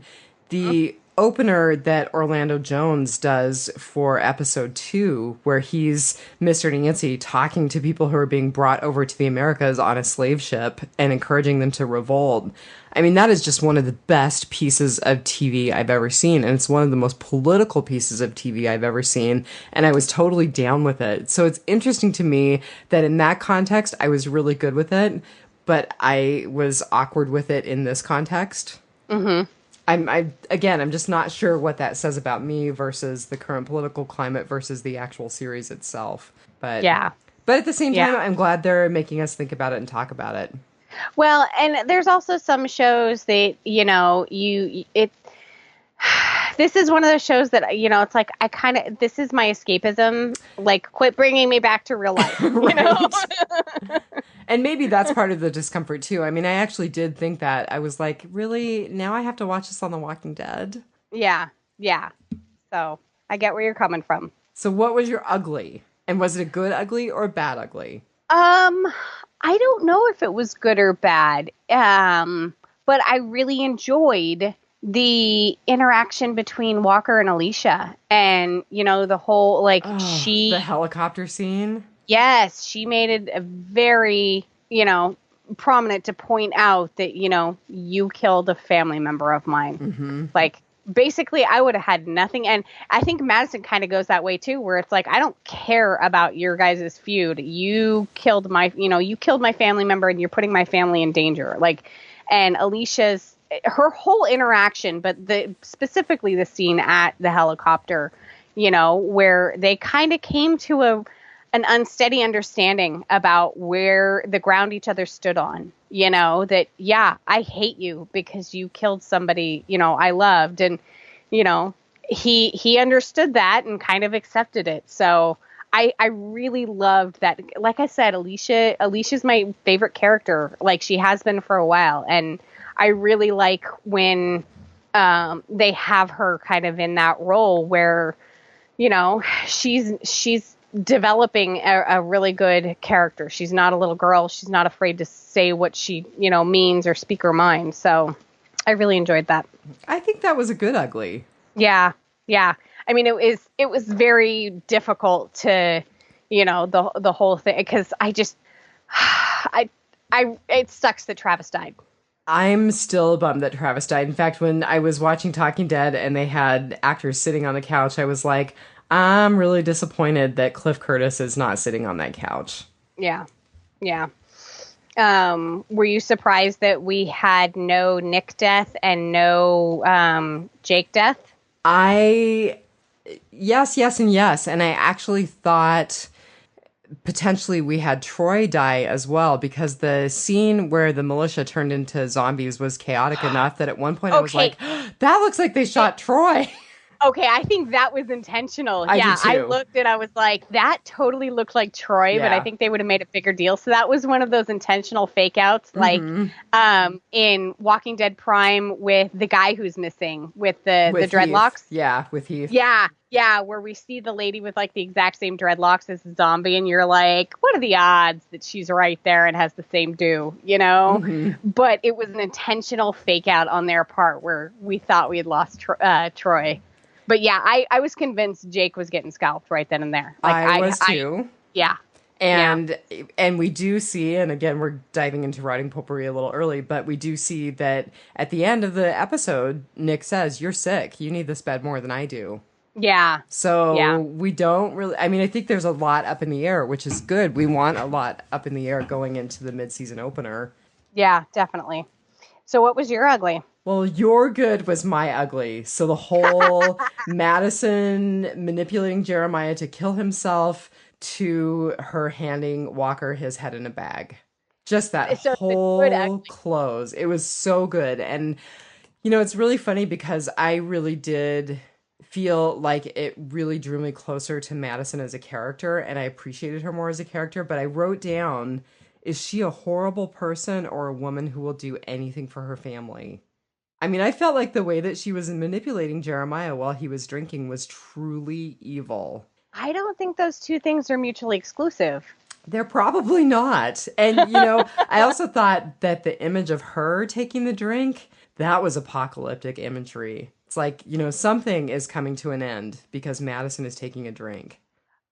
the opener that Orlando Jones does for episode 2, where he's Mr. Nancy talking to people who are being brought over to the Americas on a slave ship and encouraging them to revolt. I mean, that is just one of the best pieces of TV I've ever seen, and it's one of the most political pieces of TV I've ever seen, and I was totally down with it. So it's interesting to me that in that context, I was really good with it, but I was awkward with it in this context.
Mm-hmm.
I'm just not sure what that says about me versus the current political climate versus the actual series itself. But
yeah.
But at the same time, I'm glad they're making us think about it and talk about it.
Well, and there's also some shows that, this is one of those shows that, it's like, this is my escapism. Like, quit bringing me back to real life.
And maybe that's part of the discomfort too. I mean, I actually did think that. I was like, really? Now I have to watch this on The Walking Dead?
Yeah. Yeah. So I get where you're coming from.
So what was your ugly? And was it a good ugly or bad ugly?
I don't know if it was good or bad. But I really enjoyed the interaction between Walker and Alicia, and the whole
the helicopter scene.
Yes, she made it a very prominent to point out that you killed a family member of mine.
Mm-hmm.
Like, basically, I would have had nothing. And I think Madison kind of goes that way too, where it's like, I don't care about your guys' feud. You killed my family member, and you're putting my family in danger. Like, and Alicia's, her whole interaction, but specifically the scene at the helicopter, where they kind of came to an unsteady understanding about where the ground each other stood on, that, I hate you because you killed somebody, I loved. And, he understood that and kind of accepted it. So I really loved that. Like I said, Alicia's my favorite character. Like, she has been for a while. And I really like when they have her kind of in that role where, she's developing a really good character. She's not a little girl. She's not afraid to say what she, means or speak her mind. So I really enjoyed that.
I think that was a good ugly.
Yeah. Yeah. I mean, it was very difficult to, the whole thing, because it sucks that Travis died.
I'm still bummed that Travis died. In fact, when I was watching Talking Dead and they had actors sitting on the couch, I was like, I'm really disappointed that Cliff Curtis is not sitting on that couch.
Yeah. Yeah. Were you surprised that we had no Nick death and no Jake death?
Yes, and yes. And I actually thought potentially we had Troy die as well, because the scene where the militia turned into zombies was chaotic enough that at one point I was like, that looks like they shot Troy.
Okay, I think that was intentional. I looked and I was like, that totally looked like Troy, but I think they would have made a bigger deal. So that was one of those intentional fake outs, like in Walking Dead Prime with the guy who's missing with the dreadlocks.
Heath. Yeah, with Heath.
Yeah, where we see the lady with like the exact same dreadlocks as the zombie, and you're like, what are the odds that she's right there and has the same do, But it was an intentional fake out on their part where we thought we had lost Troy. But yeah, I was convinced Jake was getting scalped right then and there. Like,
I was too.
Yeah.
And we do see, and again, we're diving into writing potpourri a little early, but we do see that at the end of the episode, Nick says, you're sick. You need this bed more than I do.
Yeah.
So we don't really, I mean, I think there's a lot up in the air, which is good. We want a lot up in the air going into the mid-season opener.
Yeah, definitely. So what was your ugly?
Well, your good was my ugly. So the whole Madison manipulating Jeremiah to kill himself to her handing Walker his head in a bag. Just that whole close. It was so good. And, it's really funny because I really did feel like it really drew me closer to Madison as a character, and I appreciated her more as a character. But I wrote down, is she a horrible person or a woman who will do anything for her family? I mean, I felt like the way that she was manipulating Jeremiah while he was drinking was truly evil.
I don't think those two things are mutually exclusive.
They're probably not. And, you know, I also thought that the image of her taking the drink, that was apocalyptic imagery. It's like, you know, something is coming to an end because Madison is taking a drink.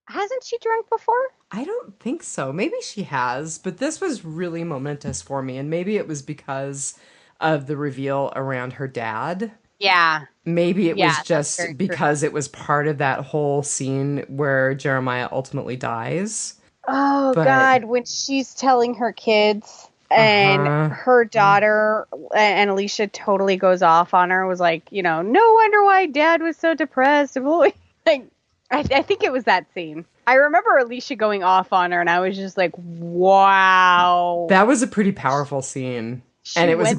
Hasn't she drunk before?
I don't think so. Maybe she has, but this was really momentous for me. And maybe it was because of the reveal around her dad.
Yeah.
Maybe it was just because it was part of that whole scene where Jeremiah ultimately dies.
Oh, God, when she's telling her kids and her daughter and Alicia totally goes off on her, was like, you know, no wonder why Dad was so depressed. Like, I think it was that scene. I remember Alicia going off on her, and I was just like, wow.
That was a pretty powerful scene. And it was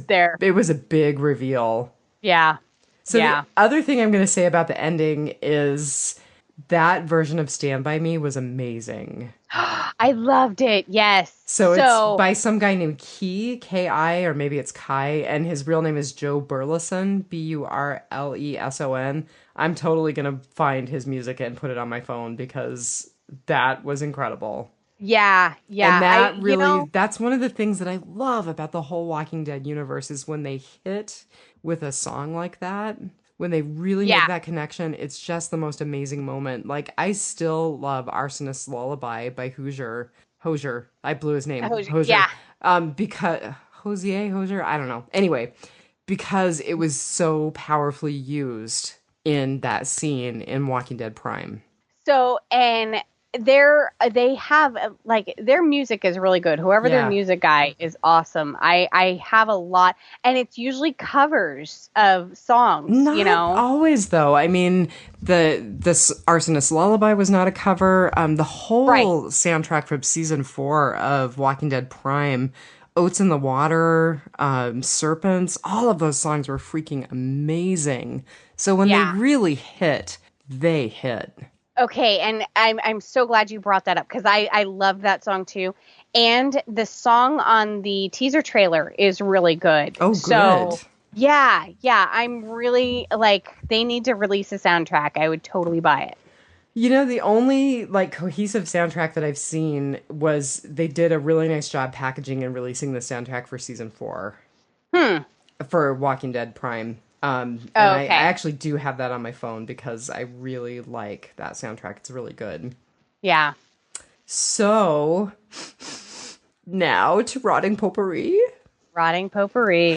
a big reveal.
Yeah.
So the other thing I'm going to say about the ending is that version of Stand By Me was amazing.
I loved it. Yes.
So it's by some guy named Ki, or maybe it's Kai, and his real name is Joe Burleson, Burleson. I'm totally going to find his music and put it on my phone because that was incredible.
Yeah.
And that that's one of the things that I love about the whole Walking Dead universe is when they hit with a song like that. When they really make that connection, it's just the most amazing moment. Like, I still love Arsonist's Lullaby by Hosier. I blew his name. Hosier.
Yeah.
Because Hosier? I don't know. Anyway, because it was so powerfully used in that scene in Walking Dead Prime.
So, and they have, like, their music is really good. Whoever their music guy is awesome. I have a lot, and it's usually covers of songs.
Not always, though. I mean, this Arsonist Lullaby was not a cover. The whole soundtrack from season 4 of Walking Dead Prime, Oats in the Water, Serpents, all of those songs were freaking amazing. So when they really hit, they hit.
Okay, and I'm so glad you brought that up because I love that song too. And the song on the teaser trailer is really good.
Oh, good.
So, yeah, I'm really, like, they need to release a soundtrack. I would totally buy it.
You know, the only, like, cohesive soundtrack that I've seen was they did a really nice job packaging and releasing the soundtrack for season 4. For Walking Dead Prime. And I actually do have that on my phone because I really like that soundtrack. It's really good.
Yeah.
So, now to Rotting Potpourri.
Rotting Potpourri.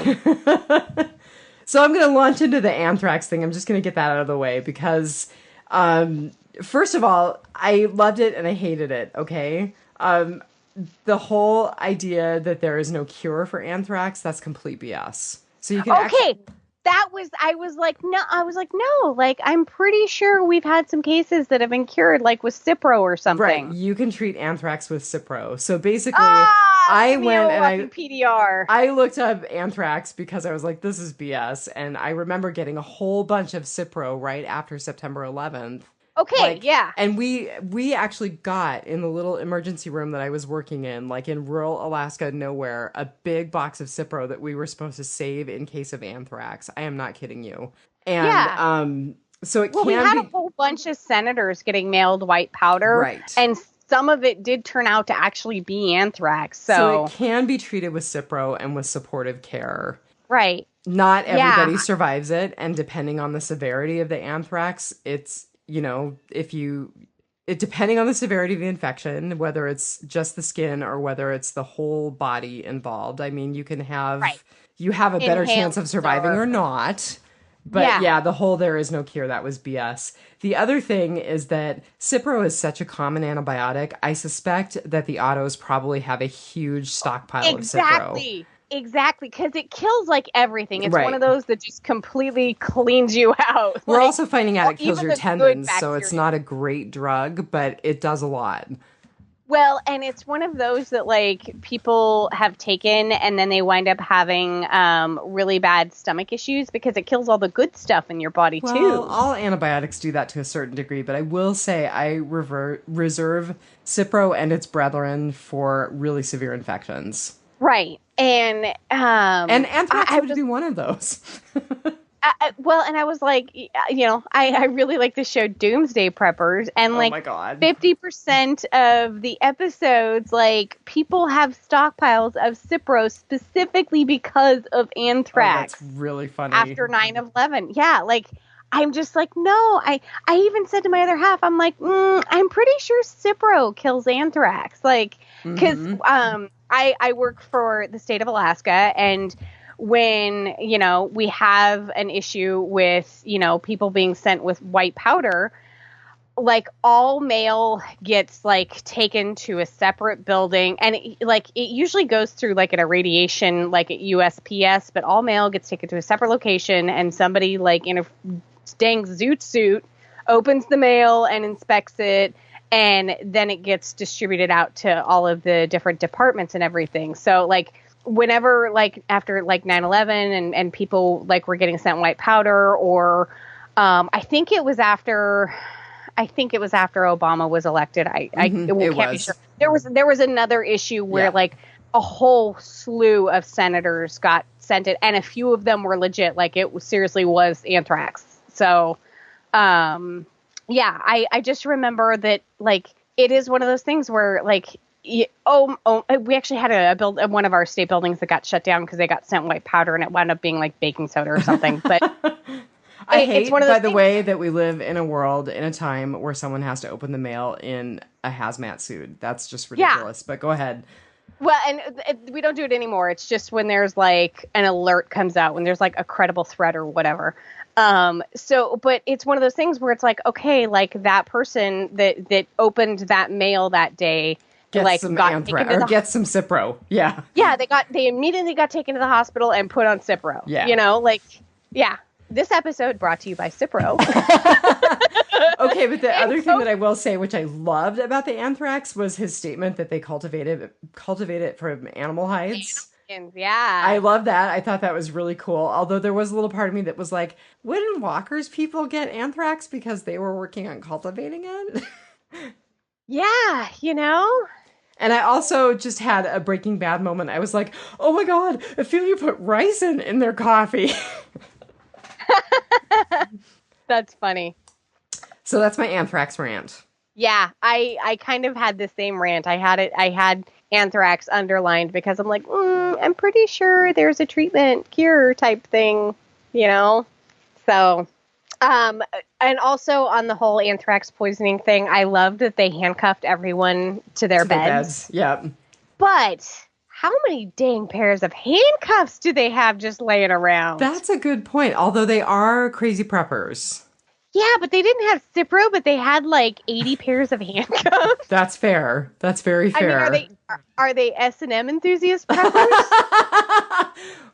So I'm going to launch into the Anthrax thing. I'm just going to get that out of the way because, first of all, I loved it and I hated it, okay? The whole idea that there is no cure for anthrax, that's complete BS. So you can
I was like, no, like, I'm pretty sure we've had some cases that have been cured, like with Cipro or something.
Right, you can treat anthrax with Cipro. So basically, I went and
PDR.
I looked up anthrax because I was like, this is BS. And I remember getting a whole bunch of Cipro right after September 11th.
Okay, yeah.
And we actually got in the little emergency room that I was working in, like in rural Alaska, nowhere, a big box of Cipro that we were supposed to save in case of anthrax. I am not kidding you. And so we had
a whole bunch of senators getting mailed white powder,
right?
And some of it did turn out to actually be anthrax.
So it can be treated with Cipro and with supportive care,
right?
Not everybody survives it, and depending on the severity of the anthrax, it's, you know, depending on the severity of the infection, whether it's just the skin or whether it's the whole body involved. I mean, you can have, you have a better chance of surviving or not. But the whole there is no cure, that was BS. The other thing is that Cipro is such a common antibiotic. I suspect that the autos probably have a huge stockpile of Cipro.
Exactly, because it kills, like, everything. It's one of those that just completely cleans you out.
We're also finding out it kills your tendons, so it's not a great drug, but it does a lot.
Well, and it's one of those that like people have taken and then they wind up having really bad stomach issues because it kills all the good stuff in your body
Well,
too.
all antibiotics do that to a certain degree, but I will say I reserve Cipro and its brethren for really severe infections.
Right. And
And anthrax
I
would be one of those.
well, and I was like, I really like the show Doomsday Preppers, and
Oh
like
my God.
50% of the episodes, like people have stockpiles of Cipro specifically because of
Oh,
anthrax
that's really funny.
after 9/11. Yeah, like I'm just like, no, I even said to my other half, I'm like, I'm pretty sure Cipro kills anthrax, like because I work for the state of Alaska, and when, we have an issue with, people being sent with white powder, like all mail gets like taken to a separate building, and it usually goes through like an irradiation, like at USPS, but all mail gets taken to a separate location, and somebody like in a dang zoot suit opens the mail and inspects it, and then it gets distributed out to all of the different departments and everything. So like whenever like after like 9/11 and people like were getting sent white powder, or I think it was after Obama was elected. I can't be sure. There was another issue where like a whole slew of senators got sent it, and a few of them were legit, like it seriously was anthrax. So I just remember that like it is one of those things where like we actually had one of our state buildings that got shut down because they got sent white powder, and it wound up being like baking soda or something. But
I hate, by the way, that we live in a time where someone has to open the mail in a hazmat suit. That's just ridiculous. Yeah. But go ahead.
Well, and we don't do it anymore. It's just when there's like an alert comes out, when there's like a credible threat or whatever. But it's one of those things where it's like, okay, like that person that opened that mail that day,
get some anthrax or get some Cipro. Yeah.
Yeah, they immediately got taken to the hospital and put on Cipro. Yeah. This episode brought to you by Cipro.
Okay, but the other thing that I will say, which I loved about the anthrax, was his statement that they cultivate it from animal hides.
Yeah.
I love that. I thought that was really cool. Although there was a little part of me that was like, wouldn't Walker's people get anthrax because they were working on cultivating it?
Yeah,
And I also just had a Breaking Bad moment. I was like, oh my God, Ophelia put ricin in their coffee.
That's funny.
So that's my anthrax rant.
Yeah, I kind of had the same rant. I had anthrax underlined because I'm like, I'm pretty sure there's a treatment cure type thing, So, and also on the whole anthrax poisoning thing, I loved that they handcuffed everyone to their beds.
Yep.
But how many dang pairs of handcuffs do they have just laying around?
That's a good point. Although they are crazy preppers.
Yeah, but they didn't have Cipro, but they had like 80 pairs of handcuffs.
That's fair. That's very fair.
I mean, are they S&M enthusiast preppers?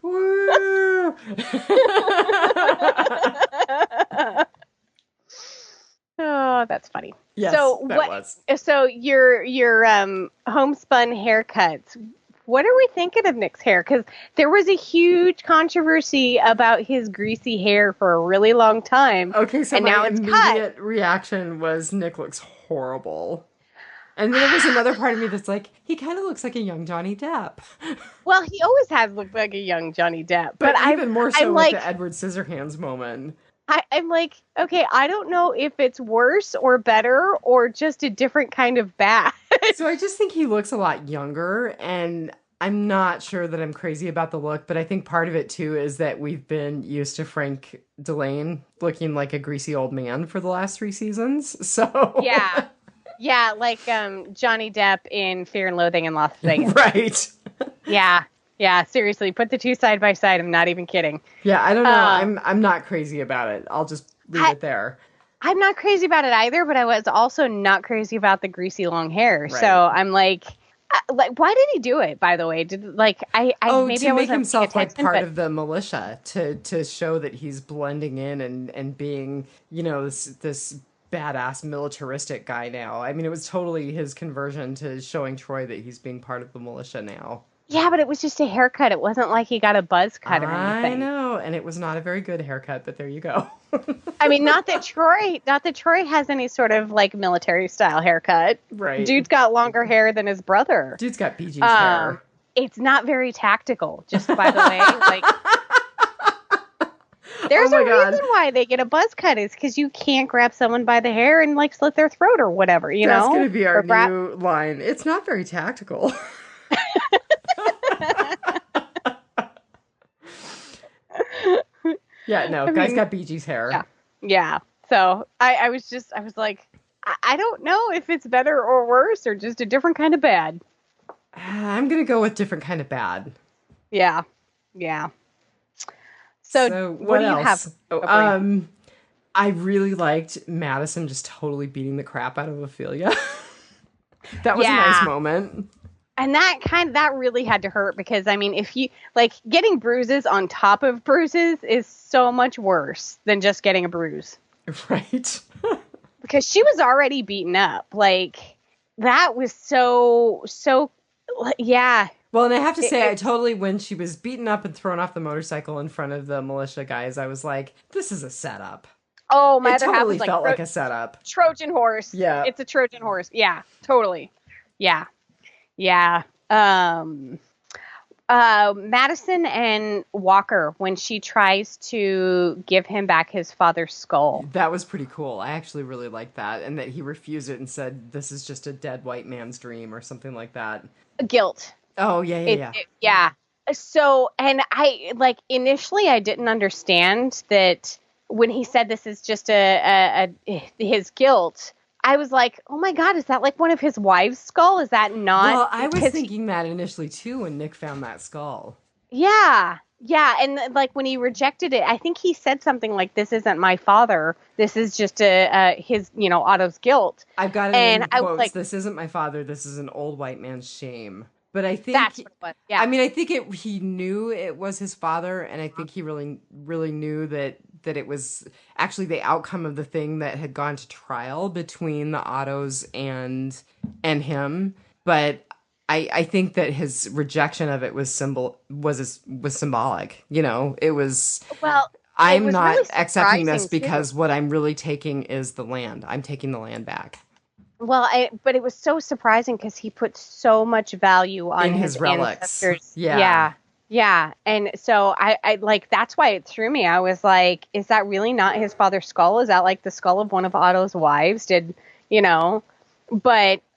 Woo!
Oh, that's funny.
Yes,
So your homespun haircuts. What are we thinking of Nick's hair? Because there was a huge controversy about his greasy hair for a really long time.
Okay, so my immediate reaction was Nick looks horrible. And then there was another part of me that's like, he kind of looks like a young Johnny Depp.
Well, he always has looked like a young Johnny Depp.
But even more so with the Edward Scissorhands moment.
I'm like, okay, I don't know if it's worse or better or just a different kind of bad.
So I just think he looks a lot younger, and I'm not sure that I'm crazy about the look, but I think part of it too is that we've been used to Frank Delane looking like a greasy old man for the last 3 seasons. So
yeah, like Johnny Depp in Fear and Loathing in Las Vegas.
Right.
Yeah, seriously, put the two side by side. I'm not even kidding.
Yeah, I don't know. I'm not crazy about it. I'll just leave it there.
I'm not crazy about it either, but I was also not crazy about the greasy long hair. Right. So I'm like, why did he do it? By the way, maybe
to make himself like part of the militia to show that he's blending in and being, this badass militaristic guy now. I mean, it was totally his conversion to showing Troy that he's being part of the militia now.
Yeah, but it was just a haircut. It wasn't like he got a buzz cut or anything.
I know, and it was not a very good haircut, but there you go.
I mean, not that Troy has any sort of like military style haircut.
Right.
Dude's got longer hair than his brother.
Dude's got BG's hair.
It's not very tactical, just by the way. Like, there's a reason why they get a buzz cut is because you can't grab someone by the hair and like slit their throat or whatever, you know?
That's going to be our new line. It's not very tactical. Yeah, no, guy's got BG's hair.
Yeah. So I was like, I don't know if it's better or worse or just a different kind of bad.
I'm going to go with different kind of bad.
Yeah. Yeah. So what do you have?
I really liked Madison just totally beating the crap out of Ophelia. That was a nice moment.
And that really had to hurt because, I mean, if you, like, getting bruises on top of bruises is so much worse than just getting a bruise.
Right.
Because she was already beaten up. Like, that was so, yeah.
Well, and I have to say, I totally, when she was beaten up and thrown off the motorcycle in front of the militia guys, I was like, this is a setup.
Oh, my other half was
felt like a setup.
Trojan horse.
Yeah.
It's a Trojan horse. Yeah, totally. Yeah. Yeah. Madison and Walker, when she tries to give him back his father's skull.
That was pretty cool. I actually really liked that. And that he refused it and said, this is just a dead white man's dream or something like that.
Guilt.
Oh, yeah.
Yeah. So, and I, like, initially I didn't understand that when he said this is just his guilt, I was like, oh my God, is that like one of his wife's skull? Is that not?
Well, I was thinking that initially too when Nick found that skull.
Yeah. Yeah. And like when he rejected it, I think he said something like, this isn't my father. This is just his, Otto's guilt.
I've got it in quotes. Like, this isn't my father. This is an old white man's shame. But I think
that's what it was. Yeah.
I mean, I think he knew it was his father, and I think he really, really knew that it was actually the outcome of the thing that had gone to trial between the Ottos and him. But I think that his rejection of it was symbolic. It was.
Well,
I'm not really accepting this because what I'm really taking is the land. I'm taking the land back.
Well, but it was so surprising because he put so much value on his
relics.
Ancestors.
Yeah.
Yeah. And so I like, that's why it threw me. I was like, is that really not his father's skull? Is that like the skull of one of Otto's wives? But and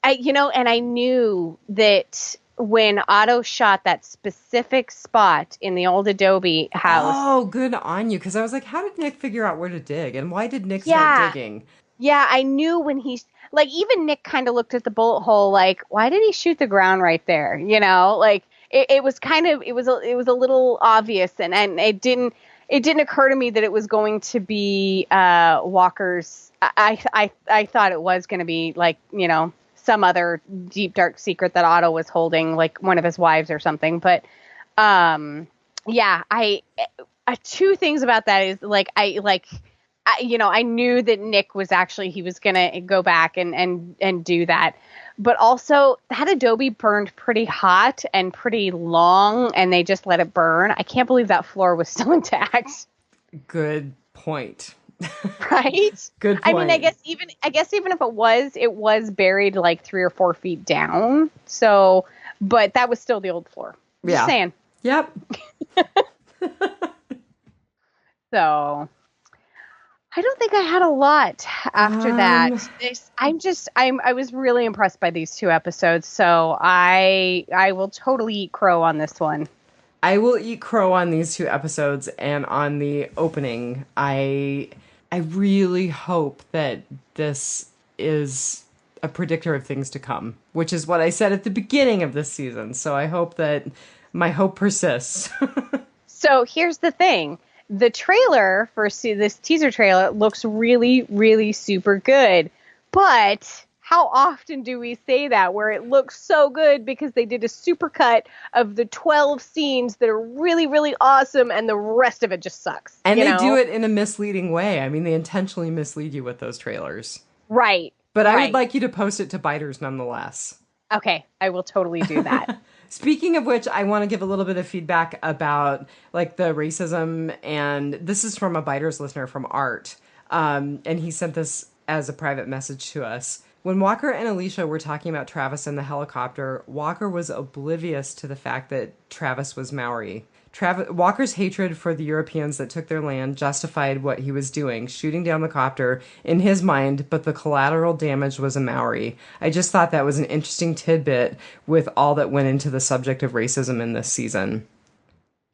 I knew that when Otto shot that specific spot in the old adobe house.
Oh, good on you. Because I was like, how did Nick figure out where to dig? And why did Nick start digging?
Yeah, I knew when like, even Nick kind of looked at the bullet hole, like, why did he shoot the ground right there? Like, it was kind of, it was a little obvious, and it didn't occur to me that it was going to be Walker's. I thought it was going to be like, some other deep dark secret that Otto was holding, like one of his wives or something. But two things about that is I knew that Nick was he was going to go back and do that. But also that adobe burned pretty hot and pretty long, and they just let it burn. I can't believe that floor was still intact.
Good point.
Right?
Good point.
I mean, I guess even if it was buried like 3 or 4 feet down. So, but that was still the old floor. Just saying.
Yep.
So I don't think I had a lot after that. I was really impressed by these 2 episodes, so I will totally eat crow on this one.
I will eat crow on these 2 episodes, and on the opening, I really hope that this is a predictor of things to come, which is what I said at the beginning of this season. So I hope that my hope persists.
So here's the thing. The trailer for this teaser trailer looks really, really super good. But how often do we say that where it looks so good because they did a supercut of the 12 scenes that are really, really awesome and the rest of it just sucks.
And they do it in a misleading way. I mean, they intentionally mislead you with those trailers.
Right.
But I would like you to post it to Biters nonetheless.
Okay, I will totally do that.
Speaking of which, I want to give a little bit of feedback about like the racism, and this is from a Biters listener from Art. And he sent this as a private message to us. When Walker and Alicia were talking about Travis in the helicopter, Walker was oblivious to the fact that Travis was Maori. Walker's hatred for the Europeans that took their land justified what he was doing, shooting down the copter in his mind, but the collateral damage was a Maori. I just thought that was an interesting tidbit with all that went into the subject of racism in this season.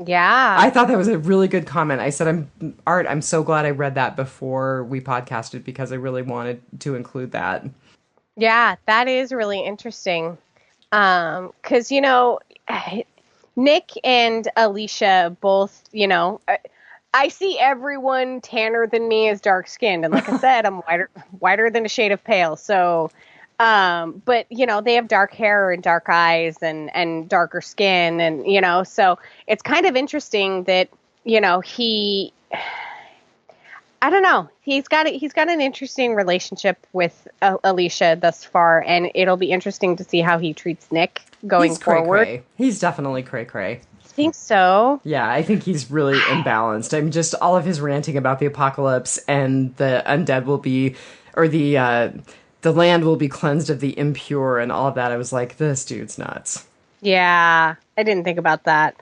Yeah.
I thought that was a really good comment. I said, I'm so glad I read that before we podcasted because I really wanted to include that.
Yeah, that is really interesting. 'Cause, you know, Nick and Alicia both, you know, I see everyone tanner than me as dark skinned. And like I said, I'm whiter than a shade of pale. So, but you know, they have dark hair and dark eyes and darker skin. And, you know, so it's kind of interesting that, you know, I don't know. He's got an interesting relationship with Alicia thus far, and it'll be interesting to see how he treats Nick going forward.
Cray-cray. He's definitely cray-cray.
I think so.
Yeah, I think he's really imbalanced. I mean, just all of his ranting about the apocalypse and the undead will be, or the land will be cleansed of the impure and all of that. I was like, this dude's nuts.
Yeah, I didn't think about that.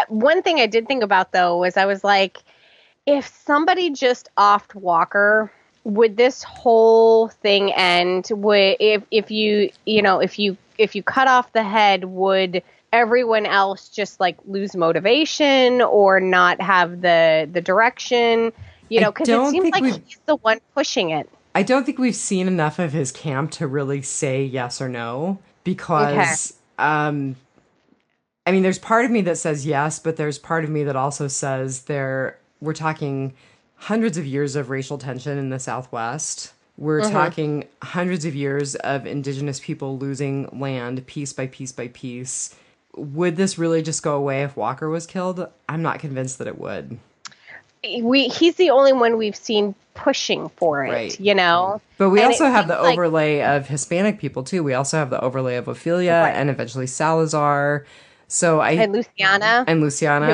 One thing I did think about though was I was like, if somebody just offed Walker, would this whole thing end? If you cut off the head, would everyone else just like lose motivation or not have the direction? You know, because it seems like he's the one pushing it.
I don't think we've seen enough of his camp to really say yes or no because, I mean, there's part of me that says yes, but there's part of me that also says we're talking hundreds of years of racial tension in the Southwest. We're talking hundreds of years of Indigenous people losing land piece by piece by piece. Would this really just go away if Walker was killed? I'm not convinced that it would.
He's the only one we've seen pushing for it, right. You know?
But we also have the overlay of Hispanic people, too. We also have the overlay of Ophelia and eventually Salazar. And Luciana,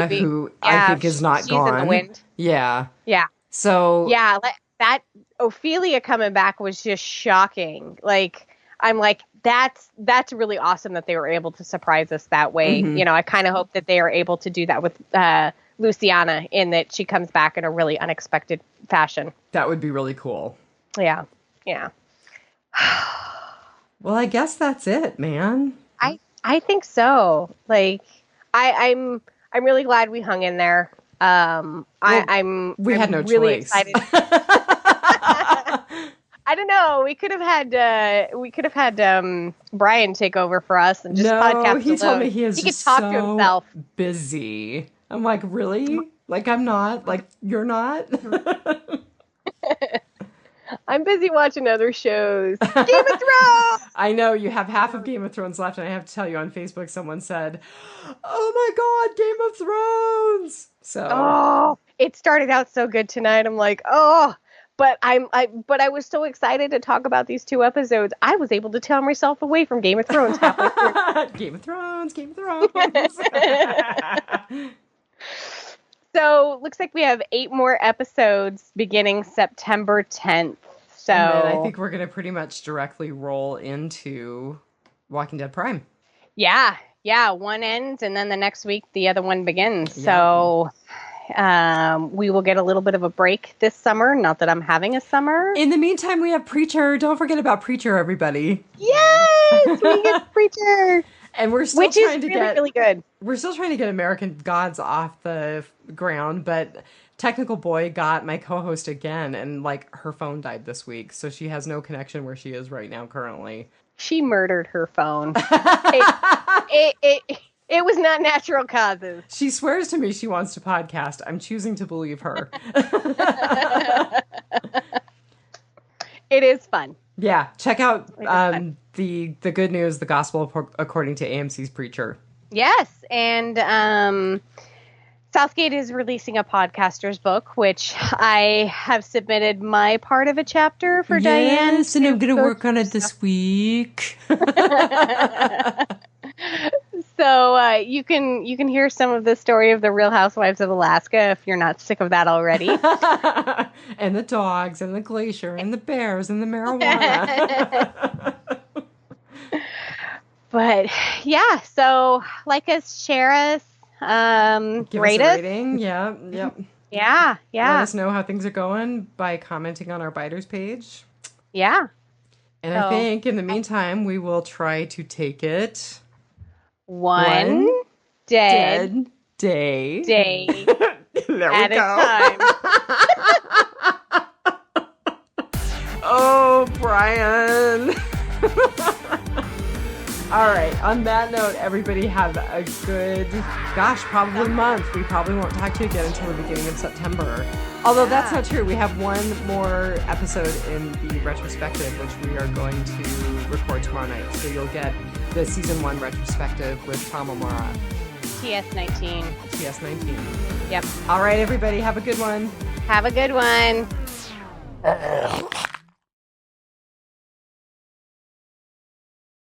who I think is not gone. She's in the wind. Yeah.
Yeah.
So
yeah, that Ophelia coming back was just shocking. Like, I'm like, that's really awesome that they were able to surprise us that way. Mm-hmm. You know, I kind of hope that they are able to do that with Luciana, in that she comes back in a really unexpected fashion.
That would be really cool.
Yeah. Yeah.
Well, I guess that's it, man.
I think so. Like, I'm really glad we hung in there.
We had no
really
choice.
Excited. I don't know. We could have had Brian take over for us and just podcast.
He told me he
could talk to himself.
Busy. I'm like, really? Like, I'm not. Like, you're not.
I'm busy watching other shows. Game of Thrones!
I know, you have half of Game of Thrones left, and I have to tell you, on Facebook, someone said, oh my God, Game of Thrones! So,
it started out so good tonight. I'm like, but I was so excited to talk about these 2 episodes. I was able to tear myself away from Game of Thrones halfway through.
Game of Thrones.
So, looks like we have 8 more episodes beginning September 10th. So,
and then I think we're going to pretty much directly roll into Walking Dead Prime.
Yeah, one ends, and then the next week the other one begins. Yeah. So, we will get a little bit of a break this summer. Not that I'm having a summer.
In the meantime, we have Preacher. Don't forget about Preacher, everybody.
Yes, we get Preacher.
And we're still trying to get
really good.
We're still trying to get American Gods off the ground, but Technical Boy got my co-host again, and like her phone died this week, so she has no connection where she is right now currently.
She murdered her phone. It was not natural causes.
She swears to me she wants to podcast. I'm choosing to believe her.
It is fun.
Yeah, check out the Good News, the Gospel according to AMC's Preacher.
Yes, and Southgate is releasing a podcaster's book, which I have submitted my part of a chapter for Dianne.
Yes, and I'm going to work on it this week.
So you can hear some of the story of the Real Housewives of Alaska if you're not sick of that already.
And the dogs and the glacier and the bears and the marijuana.
But yeah, so like us, share us, rate us.
Rating. Yeah, yep.
Yeah.
Let us know how things are going by commenting on our Biters page.
Yeah.
And I think in the meantime, we will try to take it
one dead
day there
at
we go.
A time.
Oh, Brian. All right. On that note, everybody have a good, probably month. We probably won't talk to you again until the beginning of September. Although that's not true. We have one more episode in the retrospective, which we are going to record tomorrow night. So you'll get the season 1 retrospective with Tom O'Mara.
TS19.
TS19.
Yep.
All right, everybody. Have a good one.
Have a good one.